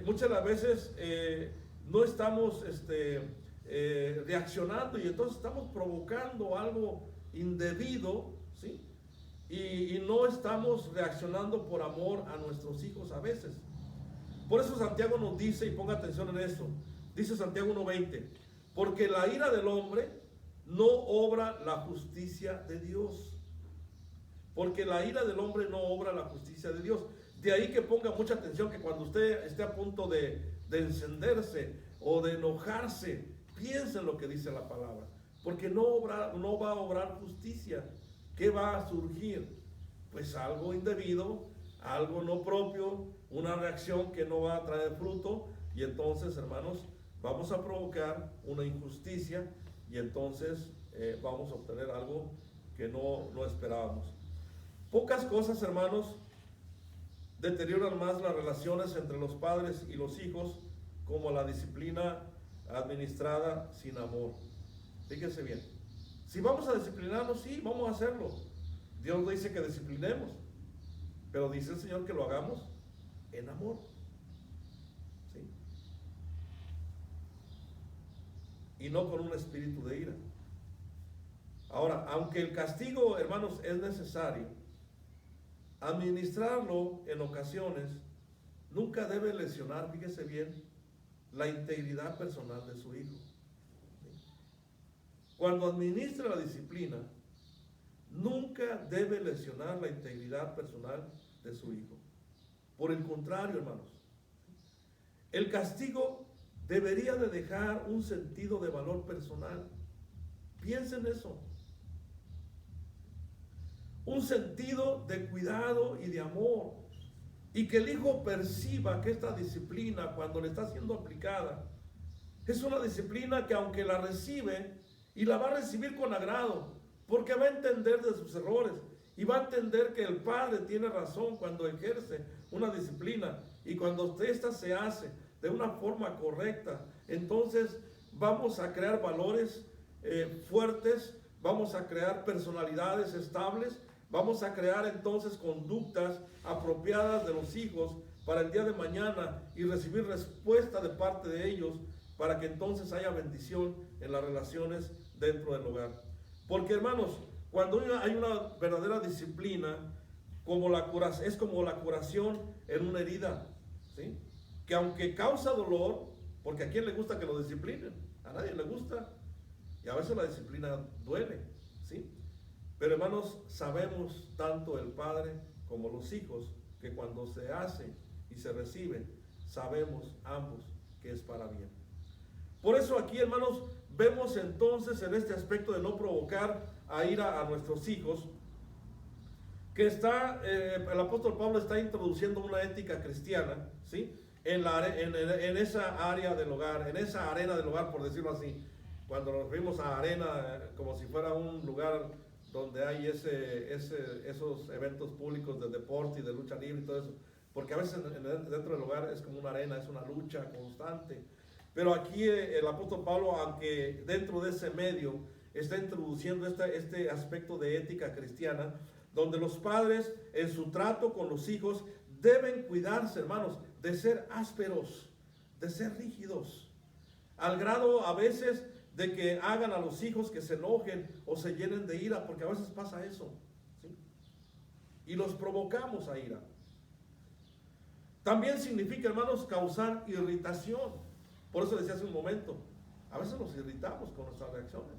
muchas de las veces no estamos reaccionando, y entonces estamos provocando algo indebido, ¿sí? Y no estamos reaccionando por amor a nuestros hijos a veces. Por eso Santiago nos dice, y ponga atención en esto, dice Santiago 1:20, porque la ira del hombre no obra la justicia de Dios. Porque la ira del hombre no obra la justicia de Dios. De ahí que ponga mucha atención que cuando usted esté a punto de encenderse o de enojarse, piense en lo que dice la palabra. Porque no va a obrar justicia. ¿Qué va a surgir? Pues algo indebido, algo no propio, una reacción que no va a traer fruto. Y entonces, hermanos, vamos a provocar una injusticia y entonces vamos a obtener algo que no esperábamos. Pocas cosas, hermanos, deterioran más las relaciones entre los padres y los hijos como la disciplina administrada sin amor. Fíjense bien. Si vamos a disciplinarnos, sí, vamos a hacerlo. Dios no dice que disciplinemos, pero dice el Señor que lo hagamos en amor. ¿Sí? Y no con un espíritu de ira. Ahora, aunque el castigo, hermanos, es necesario, administrarlo en ocasiones nunca debe lesionar, fíjese bien, la integridad personal de su hijo. Cuando administra la disciplina, nunca debe lesionar la integridad personal de su hijo. Por el contrario, hermanos, el castigo debería de dejar un sentido de valor personal. Piensen en eso. Un sentido de cuidado y de amor. Y que el hijo perciba que esta disciplina, cuando le está siendo aplicada, es una disciplina que aunque la recibe, y la va a recibir con agrado, porque va a entender de sus errores, y va a entender que el padre tiene razón cuando ejerce una disciplina, y cuando esta se hace de una forma correcta, entonces vamos a crear valores fuertes, vamos a crear personalidades estables, vamos a crear entonces conductas apropiadas de los hijos para el día de mañana y recibir respuesta de parte de ellos para que entonces haya bendición en las relaciones dentro del hogar. Porque, hermanos, cuando hay una verdadera disciplina, es como la curación en una herida, ¿sí? Que aunque causa dolor, porque a quién le gusta que lo disciplinen, a nadie le gusta, y a veces la disciplina duele, ¿sí? Pero, hermanos, sabemos tanto el padre como los hijos que cuando se hace y se recibe, sabemos ambos que es para bien. Por eso aquí, hermanos, vemos entonces en este aspecto de no provocar a ira a nuestros hijos, que el apóstol Pablo está introduciendo una ética cristiana, ¿sí? En esa área del hogar, en esa arena del hogar, por decirlo así. Cuando nos referimos a arena, como si fuera un lugar donde hay esos eventos públicos de deporte y de lucha libre y todo eso. Porque a veces dentro del hogar es como una arena, es una lucha constante. Pero aquí el apóstol Pablo, aunque dentro de ese medio, está introduciendo este aspecto de ética cristiana, donde los padres en su trato con los hijos deben cuidarse, hermanos, de ser ásperos, de ser rígidos, al grado a veces de que hagan a los hijos que se enojen o se llenen de ira, porque a veces pasa eso, ¿sí? Y los provocamos a ira. También significa, hermanos, causar irritación. Por eso decía hace un momento, a veces nos irritamos con nuestras reacciones,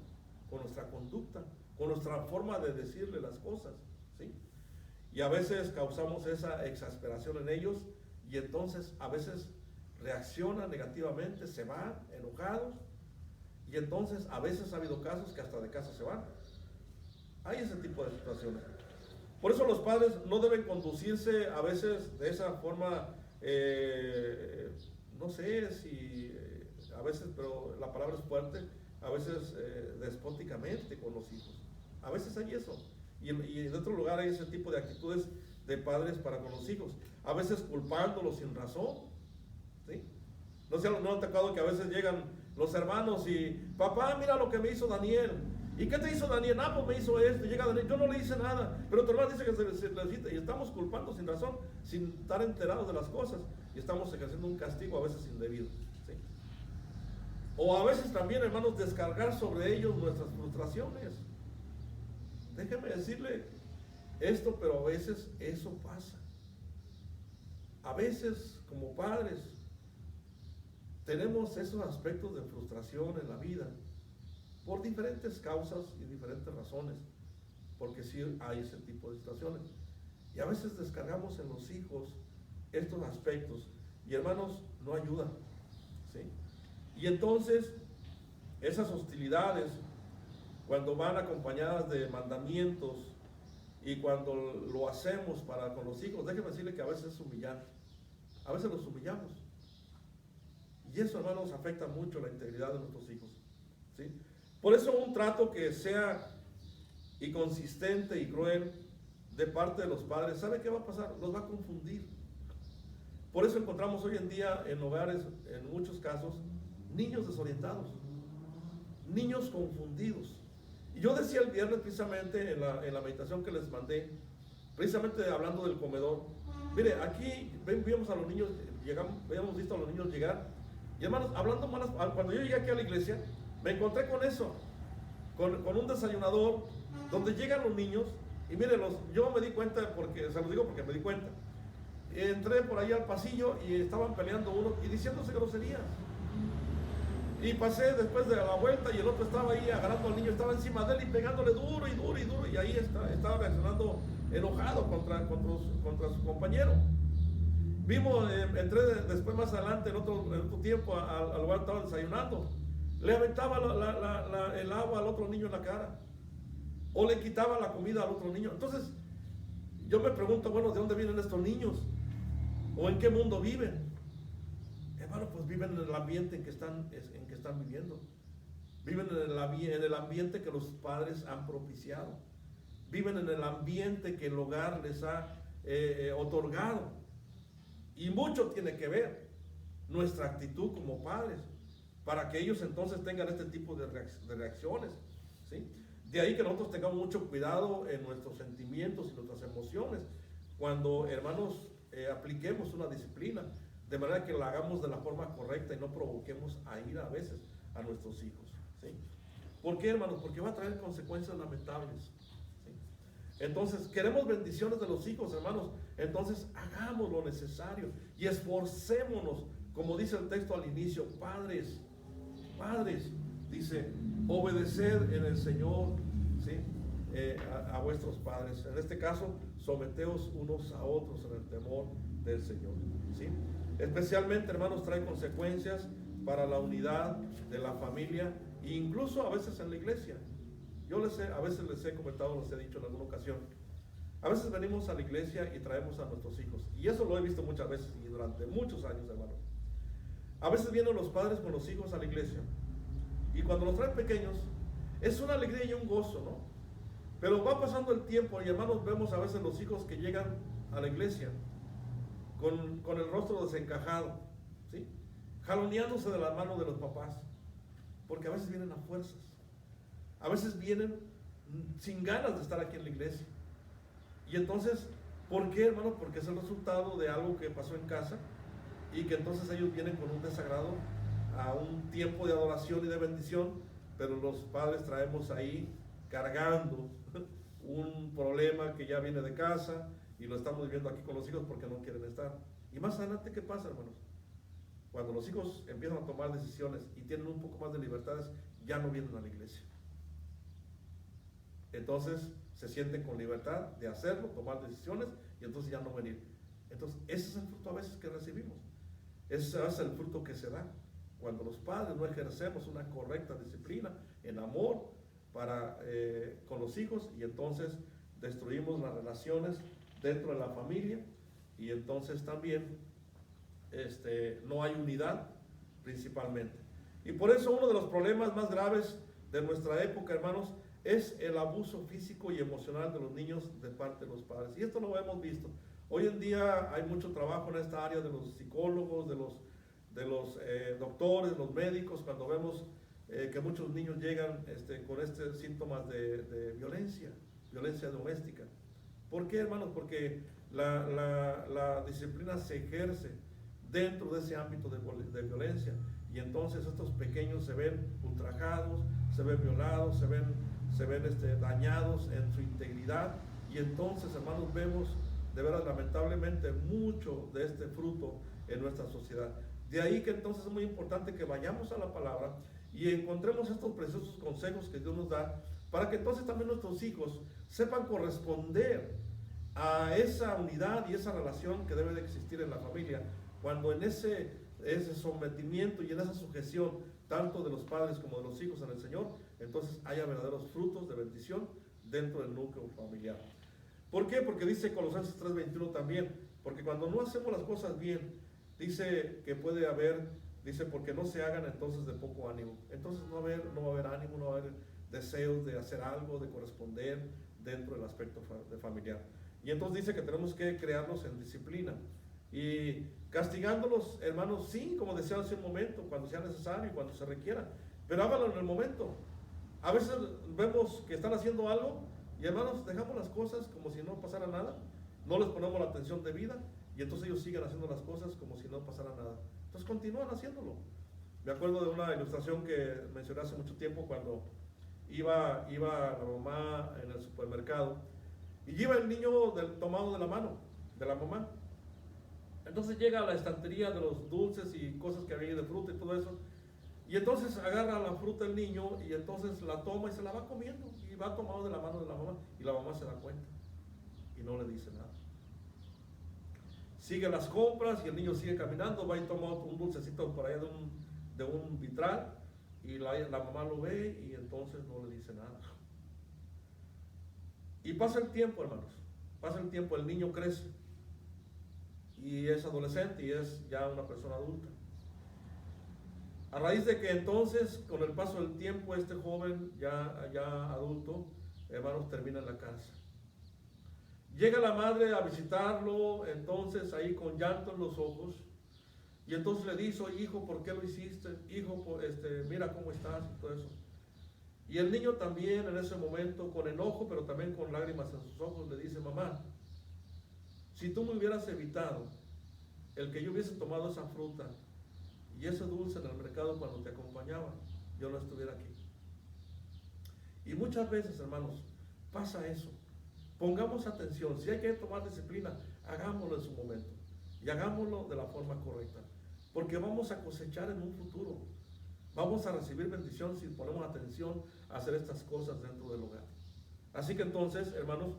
con nuestra conducta, con nuestra forma de decirle las cosas, ¿sí? Y a veces causamos esa exasperación en ellos y entonces a veces reaccionan negativamente, se van enojados y entonces a veces ha habido casos que hasta de casa se van. Hay ese tipo de situaciones. Por eso los padres no deben conducirse a veces de esa forma, no sé si a veces, pero la palabra es fuerte, a veces despóticamente con los hijos. A veces hay eso. Y en otro lugar hay ese tipo de actitudes de padres para con los hijos. A veces culpándolos sin razón, ¿sí? No te ha tocado que a veces llegan los hermanos y, papá, mira lo que me hizo Daniel. ¿Y qué te hizo Daniel? Ah, pues me hizo esto. Y llega Daniel, yo no le hice nada. Pero tu hermano dice que se necesita. Y estamos culpando sin razón, sin estar enterados de las cosas. Y estamos ejerciendo un castigo a veces indebido, ¿sí? O a veces también, hermanos, descargar sobre ellos nuestras frustraciones. Déjeme decirle esto, pero a veces eso pasa. A veces, como padres, tenemos esos aspectos de frustración en la vida, por diferentes causas y diferentes razones, porque sí hay ese tipo de situaciones. Y a veces descargamos en los hijos estos aspectos, y hermanos, no ayuda, ¿sí? Y entonces, esas hostilidades, cuando van acompañadas de mandamientos, y cuando lo hacemos para con los hijos, déjenme decirle que a veces es humillante, a veces los humillamos, y eso, hermanos, afecta mucho la integridad de nuestros hijos, ¿sí? Por eso un trato que sea inconsistente y cruel de parte de los padres, ¿sabe qué va a pasar? Los va a confundir. Por eso encontramos hoy en día en hogares, en muchos casos, niños desorientados, niños confundidos. Y yo decía el viernes precisamente en la meditación que les mandé, precisamente hablando del comedor, mire, aquí vimos a los niños, habíamos visto a los niños llegar, y hermanos, hablando malas, cuando yo llegué aquí a la iglesia, me encontré con eso, con un desayunador, donde llegan los niños, y miren, yo me di cuenta, se los digo porque me di cuenta, entré por ahí al pasillo y estaban peleando uno y diciéndose groserías. Y pasé después de la vuelta y el otro estaba ahí agarrando al niño, estaba encima de él y pegándole duro y duro y duro, y ahí estaba reaccionando enojado contra su compañero. Vimos, entré después más adelante en otro tiempo al lugar donde estaba desayunando, le aventaba el agua al otro niño en la cara, o le quitaba la comida al otro niño. Entonces yo me pregunto, bueno, ¿de dónde vienen estos niños? ¿O en qué mundo viven? Hermano, pues viven en el ambiente en que están viviendo. Viven en el ambiente que los padres han propiciado. Viven en el ambiente que el hogar les ha otorgado. Y mucho tiene que ver nuestra actitud como padres para que ellos entonces tengan este tipo de reacciones, ¿sí? De ahí que nosotros tengamos mucho cuidado en nuestros sentimientos y nuestras emociones cuando, hermanos, apliquemos una disciplina, de manera que la hagamos de la forma correcta y no provoquemos a ira a veces a nuestros hijos, ¿sí? ¿Por qué, hermanos? Porque va a traer consecuencias lamentables, ¿sí? Entonces, queremos bendiciones de los hijos, hermanos, entonces hagamos lo necesario y esforcémonos, como dice el texto al inicio, padres, dice, obedeced en el Señor, ¿sí? A vuestros padres. En este caso, someteos unos a otros en el temor del Señor, ¿sí? Especialmente, hermanos, trae consecuencias para la unidad de la familia e incluso a veces en la iglesia. A veces les he comentado, les he dicho en alguna ocasión, a veces venimos a la iglesia y traemos a nuestros hijos, y eso lo he visto muchas veces y durante muchos años, hermanos. A veces vienen los padres con los hijos a la iglesia, y cuando los traen pequeños, es una alegría y un gozo, ¿no? Pero va pasando el tiempo y, hermanos, vemos a veces los hijos que llegan a la iglesia con el rostro desencajado, ¿sí? Jaloneándose de la mano de los papás, porque a veces vienen a fuerzas, a veces vienen sin ganas de estar aquí en la iglesia. Y entonces, ¿por qué, hermano? Porque es el resultado de algo que pasó en casa y que entonces ellos vienen con un desagrado a un tiempo de adoración y de bendición, pero los padres traemos ahí cargando un problema que ya viene de casa y lo estamos viviendo aquí con los hijos porque no quieren estar. Y más adelante, ¿qué pasa, hermanos? Cuando los hijos empiezan a tomar decisiones y tienen un poco más de libertades, ya no vienen a la iglesia. Entonces se sienten con libertad de hacerlo, tomar decisiones, y entonces ya no venir. Entonces ese es el fruto a veces que recibimos. Ese es el fruto que se da cuando los padres no ejercemos una correcta disciplina en amor con los hijos, y entonces destruimos las relaciones dentro de la familia, y entonces también no hay unidad principalmente. Y por eso uno de los problemas más graves de nuestra época, hermanos, es el abuso físico y emocional de los niños de parte de los padres. Y esto lo hemos visto. Hoy en día hay mucho trabajo en esta área de los psicólogos, de los doctores, los médicos, cuando vemos que muchos niños llegan con síntomas de violencia doméstica. ¿Por qué, hermanos? Porque la disciplina se ejerce dentro de ese ámbito de violencia, y entonces estos pequeños se ven ultrajados, se ven violados, se ven dañados en su integridad, y entonces, hermanos, vemos de veras lamentablemente mucho de este fruto en nuestra sociedad. De ahí que entonces es muy importante que vayamos a la palabra y encontremos estos preciosos consejos que Dios nos da para que entonces también nuestros hijos sepan corresponder a esa unidad y esa relación que debe de existir en la familia, cuando en ese sometimiento y en esa sujeción tanto de los padres como de los hijos en el Señor, entonces haya verdaderos frutos de bendición dentro del núcleo familiar. ¿Por qué? Porque dice Colosenses 3:21 también, porque cuando no hacemos las cosas bien, dice que puede haber, dice, porque no se hagan entonces de poco ánimo. Entonces no va a haber ánimo, no va a haber deseos de hacer algo, de corresponder dentro del aspecto familiar. Y entonces dice que tenemos que crearlos en disciplina y castigándolos, hermanos, sí, como decía hace un momento, cuando sea necesario y cuando se requiera, pero háganlo en el momento. A veces vemos que están haciendo algo y, hermanos, dejamos las cosas como si no pasara nada, no les ponemos la atención debida y entonces ellos siguen haciendo las cosas como si no pasara nada. Entonces continúan haciéndolo. Me acuerdo de una ilustración que mencioné hace mucho tiempo cuando iba la mamá en el supermercado y lleva el niño tomado de la mano de la mamá. Entonces llega a la estantería de los dulces y cosas que había de fruta y todo eso, y entonces agarra la fruta el niño y entonces la toma y se la va comiendo y va tomado de la mano de la mamá, y la mamá se da cuenta y no le dice nada. Sigue las compras y el niño sigue caminando, va y toma un dulcecito por allá de un vitral y la mamá lo ve y entonces no le dice nada. Y pasa el tiempo, hermanos, pasa el tiempo, el niño crece y es adolescente y es ya una persona adulta. A raíz de que entonces, con el paso del tiempo, este joven ya adulto, hermanos, termina en la cárcel. Llega la madre a visitarlo, entonces ahí con llanto en los ojos, y entonces le dice: hijo, ¿por qué lo hiciste? Hijo, mira cómo estás y todo eso. Y el niño también en ese momento, con enojo, pero también con lágrimas en sus ojos, le dice: mamá, si tú me hubieras evitado el que yo hubiese tomado esa fruta y ese dulce en el mercado cuando te acompañaba, yo no estuviera aquí. Y muchas veces, hermanos, pasa eso. Pongamos atención, si hay que tomar disciplina, hagámoslo en su momento y hagámoslo de la forma correcta, porque vamos a cosechar en un futuro, vamos a recibir bendición si ponemos atención a hacer estas cosas dentro del hogar. Así que entonces, hermanos,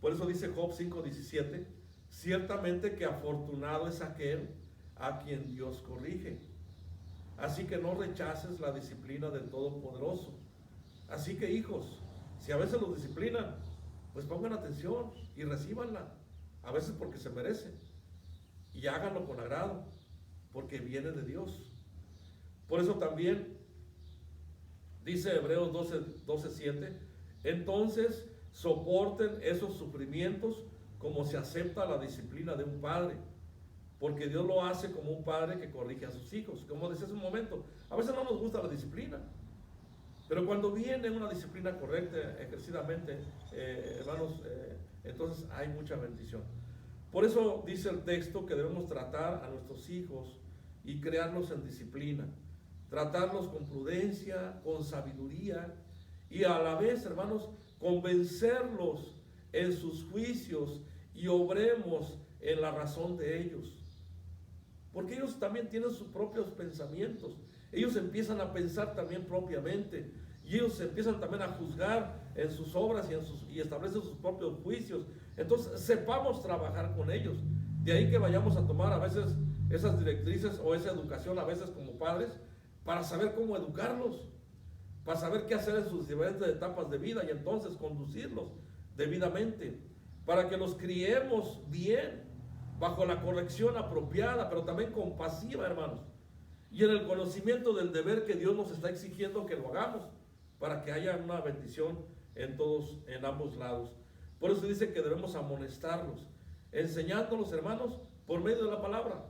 por eso dice Job 5:17, ciertamente que afortunado es aquel a quien Dios corrige. Así que no rechaces la disciplina del Todopoderoso. Así que, hijos, si a veces los disciplinan, pues pongan atención y recíbanla, a veces porque se merece, y háganlo con agrado, porque viene de Dios. Por eso también dice Hebreos 12:7, entonces soporten esos sufrimientos como se acepta la disciplina de un padre, porque Dios lo hace como un padre que corrige a sus hijos. Como decía hace un momento, a veces no nos gusta la disciplina, pero cuando viene una disciplina correcta, ejercidamente, hermanos, entonces hay mucha bendición. Por eso dice el texto que debemos tratar a nuestros hijos y crearlos en disciplina, tratarlos con prudencia, con sabiduría, y a la vez, hermanos, convencerlos en sus juicios y obremos en la razón de ellos. Porque ellos también tienen sus propios pensamientos. Ellos empiezan a pensar también propiamente. Y ellos empiezan también a juzgar en sus obras y establecen sus propios juicios. Entonces, sepamos trabajar con ellos. De ahí que vayamos a tomar a veces esas directrices o esa educación a veces como padres para saber cómo educarlos, para saber qué hacer en sus diferentes etapas de vida y entonces conducirlos debidamente, para que los criemos bien, bajo la corrección apropiada, pero también compasiva, hermanos, y en el conocimiento del deber que Dios nos está exigiendo que lo hagamos, para que haya una bendición en ambos lados. Por eso dice que debemos amonestarlos, enseñándolos, hermanos, por medio de la palabra.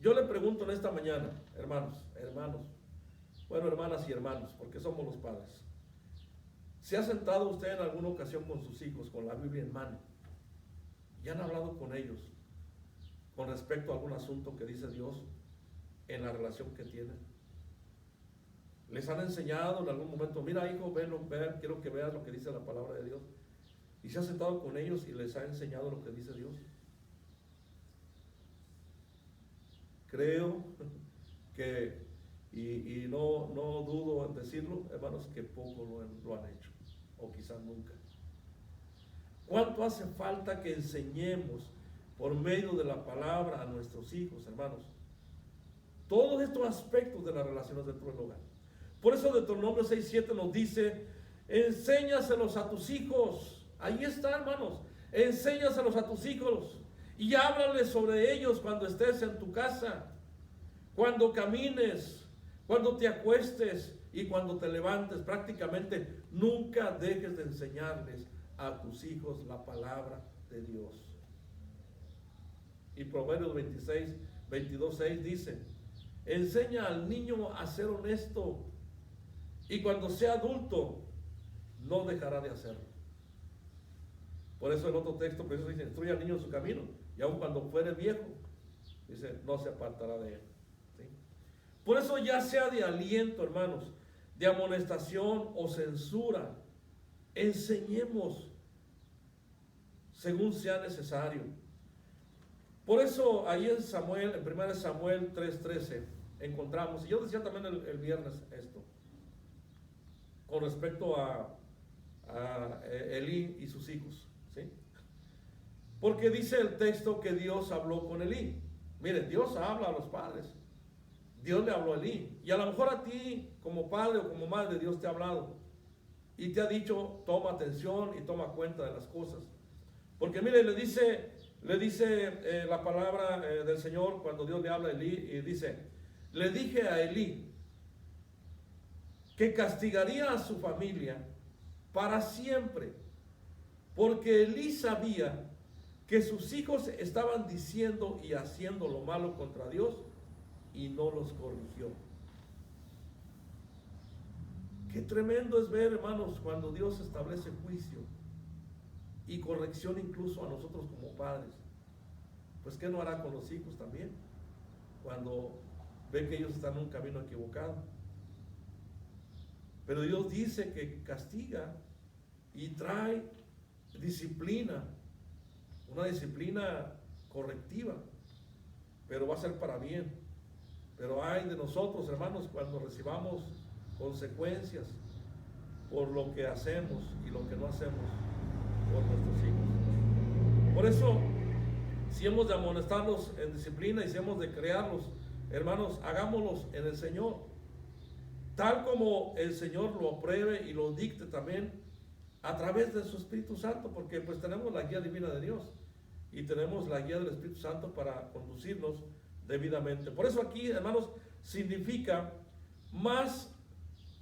Yo le pregunto en esta mañana, hermanos, bueno, hermanas y hermanos, porque somos los padres, ¿se ha sentado usted en alguna ocasión con sus hijos, con la Biblia en mano, y han hablado con ellos con respecto a algún asunto que dice Dios en la relación que tienen? Les han enseñado en algún momento: mira, hijo, quiero que veas lo que dice la palabra de Dios. Y se ha sentado con ellos y les ha enseñado lo que dice Dios. Creo que, y no dudo en decirlo, hermanos, que poco lo han hecho, o quizás nunca. ¿Cuánto hace falta que enseñemos por medio de la palabra a nuestros hijos, hermanos? Todos estos aspectos de las relaciones dentro del hogar. Por eso Deuteronomio 6:7 nos dice, enséñaselos a tus hijos. Ahí está, hermanos. Enséñaselos a tus hijos y háblales sobre ellos cuando estés en tu casa, cuando camines, cuando te acuestes y cuando te levantes. Prácticamente nunca dejes de enseñarles a tus hijos la palabra de Dios. Y Proverbios 22:6 dice, enseña al niño a ser honesto y cuando sea adulto no dejará de hacerlo. Por eso el otro texto preciso dice, instruye al niño en su camino y aun cuando fuere viejo, dice, no se apartará de él. ¿Sí? Por eso, ya sea de aliento, hermanos, de amonestación o censura, enseñemos según sea necesario. Por eso ahí en Samuel, en 1 Samuel 3:13 encontramos, y yo decía también el viernes esto, con respecto a Elí y sus hijos, ¿sí? Porque dice el texto que Dios habló con Elí. Miren, Dios habla a los padres. Dios le habló a Elí. Y a lo mejor a ti, como padre o como madre, Dios te ha hablado. Y te ha dicho, toma atención y toma cuenta de las cosas. Porque mire, le dice la palabra del Señor cuando Dios le habla a Elí, y dice, le dije a Elí que castigaría a su familia para siempre, porque Elí sabía que sus hijos estaban diciendo y haciendo lo malo contra Dios y no los corrigió. Qué tremendo es ver, hermanos, cuando Dios establece juicio y corrección incluso a nosotros como padres. Pues ¿qué no hará con los hijos también? Cuando ve que ellos están en un camino equivocado. Pero Dios dice que castiga y trae disciplina, una disciplina correctiva, pero va a ser para bien. Pero hay de nosotros, hermanos, cuando recibamos consecuencias por lo que hacemos y lo que no hacemos por nuestros hijos. Por eso, si hemos de amonestarlos en disciplina y si hemos de crearlos, hermanos, hagámoslos en el Señor, tal como el Señor lo apruebe y lo dicte también a través de su Espíritu Santo, porque pues tenemos la guía divina de Dios y tenemos la guía del Espíritu Santo para conducirnos debidamente. Por eso aquí, hermanos, significa más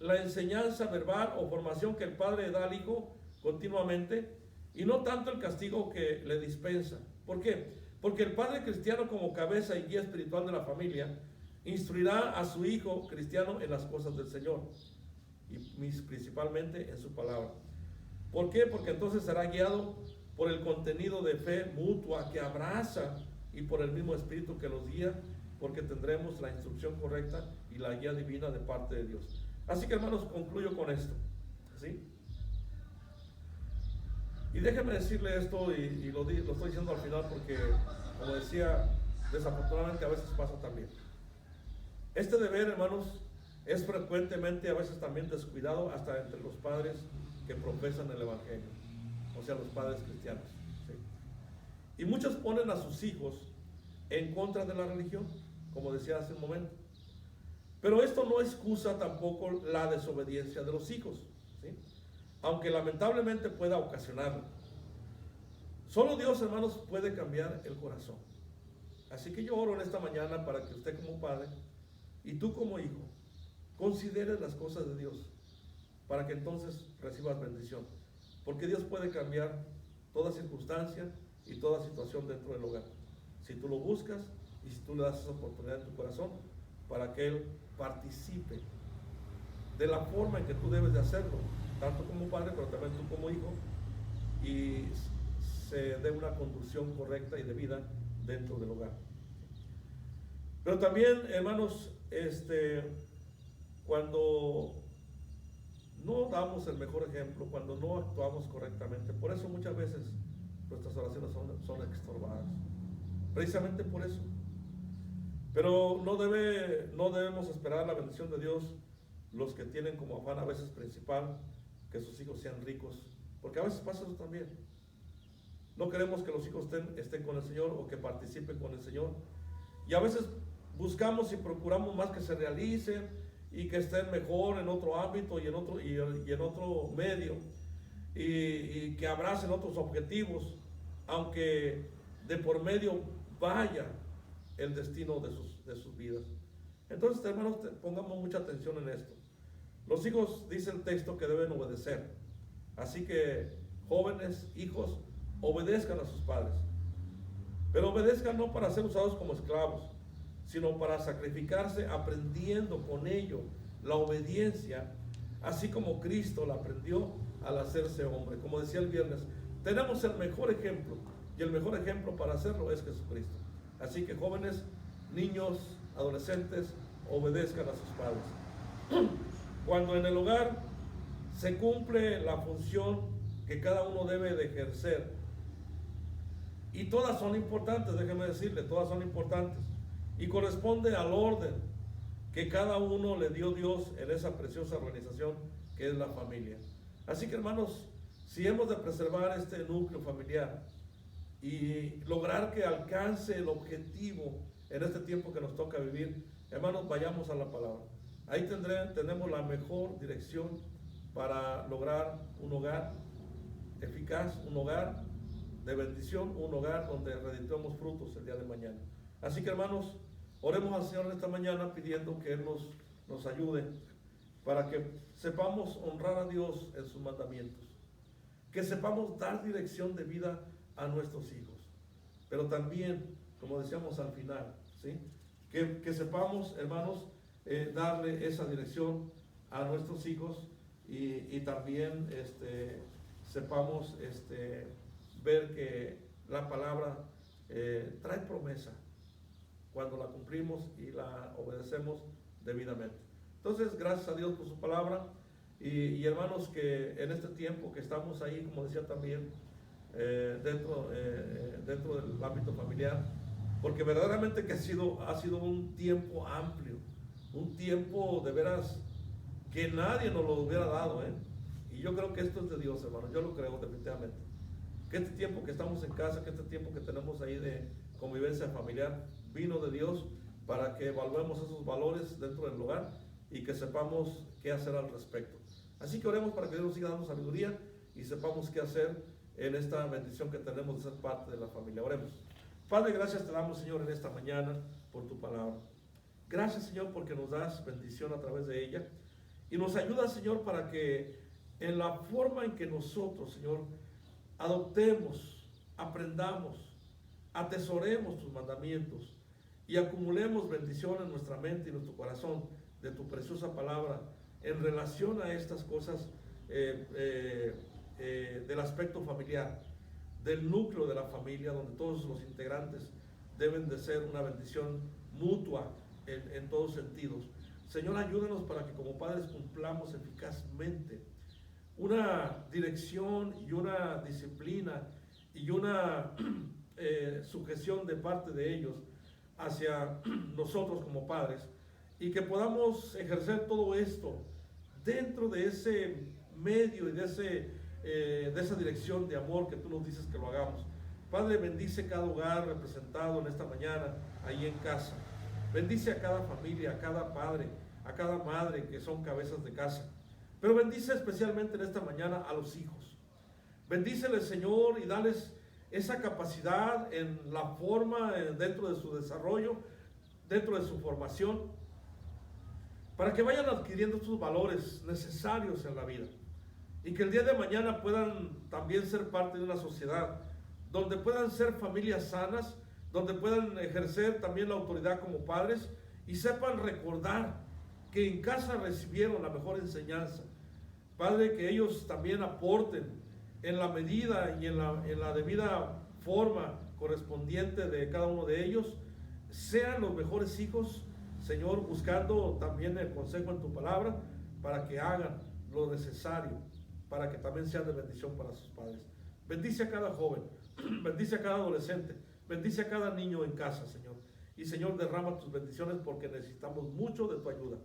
la enseñanza verbal o formación que el padre da al hijo continuamente, y no tanto el castigo que le dispensa. ¿Por qué? Porque el padre cristiano, como cabeza y guía espiritual de la familia, instruirá a su hijo cristiano en las cosas del Señor y principalmente en su palabra. ¿Por qué? Porque entonces será guiado por el contenido de fe mutua que abraza y por el mismo Espíritu que los guía, porque tendremos la instrucción correcta y la guía divina de parte de Dios. Así que, hermanos, concluyo con esto, ¿sí? Y déjenme decirle esto, y lo estoy diciendo al final porque, como decía, desafortunadamente a veces pasa también. Este deber, hermanos, es frecuentemente a veces también descuidado hasta entre los padres que profesan el Evangelio, o sea, los padres cristianos, ¿sí? Y muchos ponen a sus hijos en contra de la religión, como decía hace un momento. Pero esto no excusa tampoco la desobediencia de los hijos, ¿sí? Aunque lamentablemente pueda ocasionarlo. Solo Dios, hermanos, puede cambiar el corazón. Así que yo oro en esta mañana para que usted como padre y tú como hijo consideres las cosas de Dios, para que entonces recibas bendición. Porque Dios puede cambiar toda circunstancia y toda situación dentro del hogar, si tú lo buscas y si tú le das esa oportunidad en tu corazón para que Él participe de la forma en que tú debes de hacerlo, tanto como padre, pero también tú como hijo, y se dé una conducción correcta y debida dentro del hogar. Pero también, hermanos, cuando no damos el mejor ejemplo, cuando no actuamos correctamente, por eso muchas veces nuestras oraciones son estorbadas, precisamente por eso. Pero no debemos esperar la bendición de Dios los que tienen como afán a veces principal que sus hijos sean ricos, porque a veces pasa eso también. No queremos que los hijos estén con el Señor o que participen con el Señor. Y a veces buscamos y procuramos más que se realicen y que estén mejor en otro ámbito y en otro medio y que abracen otros objetivos, aunque de por medio vaya el destino de sus vidas. Entonces, hermanos, pongamos mucha atención en esto. Los hijos, dice el texto, que deben obedecer. Así que, jóvenes, hijos, obedezcan a sus padres. Pero obedezcan no para ser usados como esclavos, sino para sacrificarse aprendiendo con ello la obediencia, así como Cristo la aprendió al hacerse hombre. Como decía el viernes, tenemos el mejor ejemplo, y el mejor ejemplo para hacerlo es Jesucristo. Así que jóvenes, niños, adolescentes, obedezcan a sus padres. Cuando en el hogar se cumple la función que cada uno debe de ejercer, y todas son importantes, déjeme decirle, todas son importantes, y corresponde al orden que cada uno le dio Dios en esa preciosa organización que es la familia. Así que, hermanos, si hemos de preservar este núcleo familiar y lograr que alcance el objetivo en este tiempo que nos toca vivir, hermanos, vayamos a la palabra. Ahí tenemos la mejor dirección para lograr un hogar eficaz, un hogar de bendición, un hogar donde redituemos frutos el día de mañana. Así que, hermanos, oremos al Señor en esta mañana pidiendo que Él nos ayude para que sepamos honrar a Dios en sus mandamientos, que sepamos dar dirección de vida a nuestros hijos, pero también, como decíamos al final, ¿sí? que sepamos, hermanos, darle esa dirección a nuestros hijos y también sepamos ver que la palabra trae promesa cuando la cumplimos y la obedecemos debidamente. Entonces, gracias a Dios por su palabra y hermanos, que en este tiempo que estamos ahí, como decía también, dentro del ámbito familiar, porque verdaderamente que ha sido un tiempo amplio, un tiempo de veras que nadie nos lo hubiera dado, y yo creo que esto es de Dios, hermanos, yo lo creo definitivamente, que este tiempo que estamos en casa, que este tiempo que tenemos ahí de convivencia familiar, vino de Dios para que evaluemos esos valores dentro del hogar y que sepamos qué hacer al respecto. Así que oremos para que Dios nos siga dando sabiduría y sepamos qué hacer en esta bendición que tenemos de ser parte de la familia. Oremos. Padre, gracias te damos, Señor, en esta mañana por tu palabra. Gracias, Señor, porque nos das bendición a través de ella y nos ayuda, Señor, para que en la forma en que nosotros, Señor, adoptemos, aprendamos, atesoremos tus mandamientos y acumulemos bendición en nuestra mente y nuestro corazón de tu preciosa palabra en relación a estas cosas del aspecto familiar, del núcleo de la familia, donde todos los integrantes deben de ser una bendición mutua en todos sentidos. Señor, ayúdanos para que como padres cumplamos eficazmente una dirección y una disciplina y una sujeción de parte de ellos hacia nosotros como padres, y que podamos ejercer todo esto dentro de ese medio y de esa dirección de amor que tú nos dices que lo hagamos. Padre, bendice cada hogar representado en esta mañana ahí en casa. Bendice a cada familia, a cada padre, a cada madre que son cabezas de casa. Pero bendice especialmente en esta mañana a los hijos. Bendíceles, Señor, y dales esa capacidad en la forma, dentro de su desarrollo, dentro de su formación, para que vayan adquiriendo estos valores necesarios en la vida y que el día de mañana puedan también ser parte de una sociedad donde puedan ser familias sanas, donde puedan ejercer también la autoridad como padres y sepan recordar que en casa recibieron la mejor enseñanza. Padre, que ellos también aporten en la medida y en la debida forma correspondiente de cada uno de ellos, sean los mejores hijos, Señor, buscando también el consejo en tu palabra para que hagan lo necesario, para que también sean de bendición para sus padres. Bendice a cada joven, bendice a cada adolescente, bendice a cada niño en casa, Señor, Y Señor, derrama tus bendiciones porque necesitamos mucho de tu ayuda,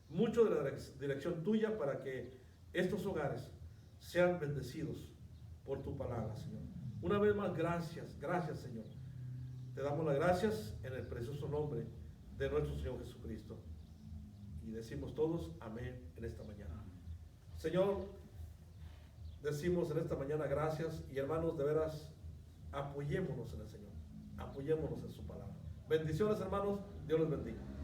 mucho de la dirección tuya para que estos hogares sean bendecidos por tu palabra, Señor. Una vez más, gracias, gracias, Señor. Te damos las gracias en el precioso nombre de nuestro Señor Jesucristo. Y decimos todos amén en esta mañana. Señor, decimos en esta mañana gracias y hermanos, de veras, apoyémonos en el Señor, apoyémonos en su palabra. Bendiciones, hermanos, Dios los bendiga.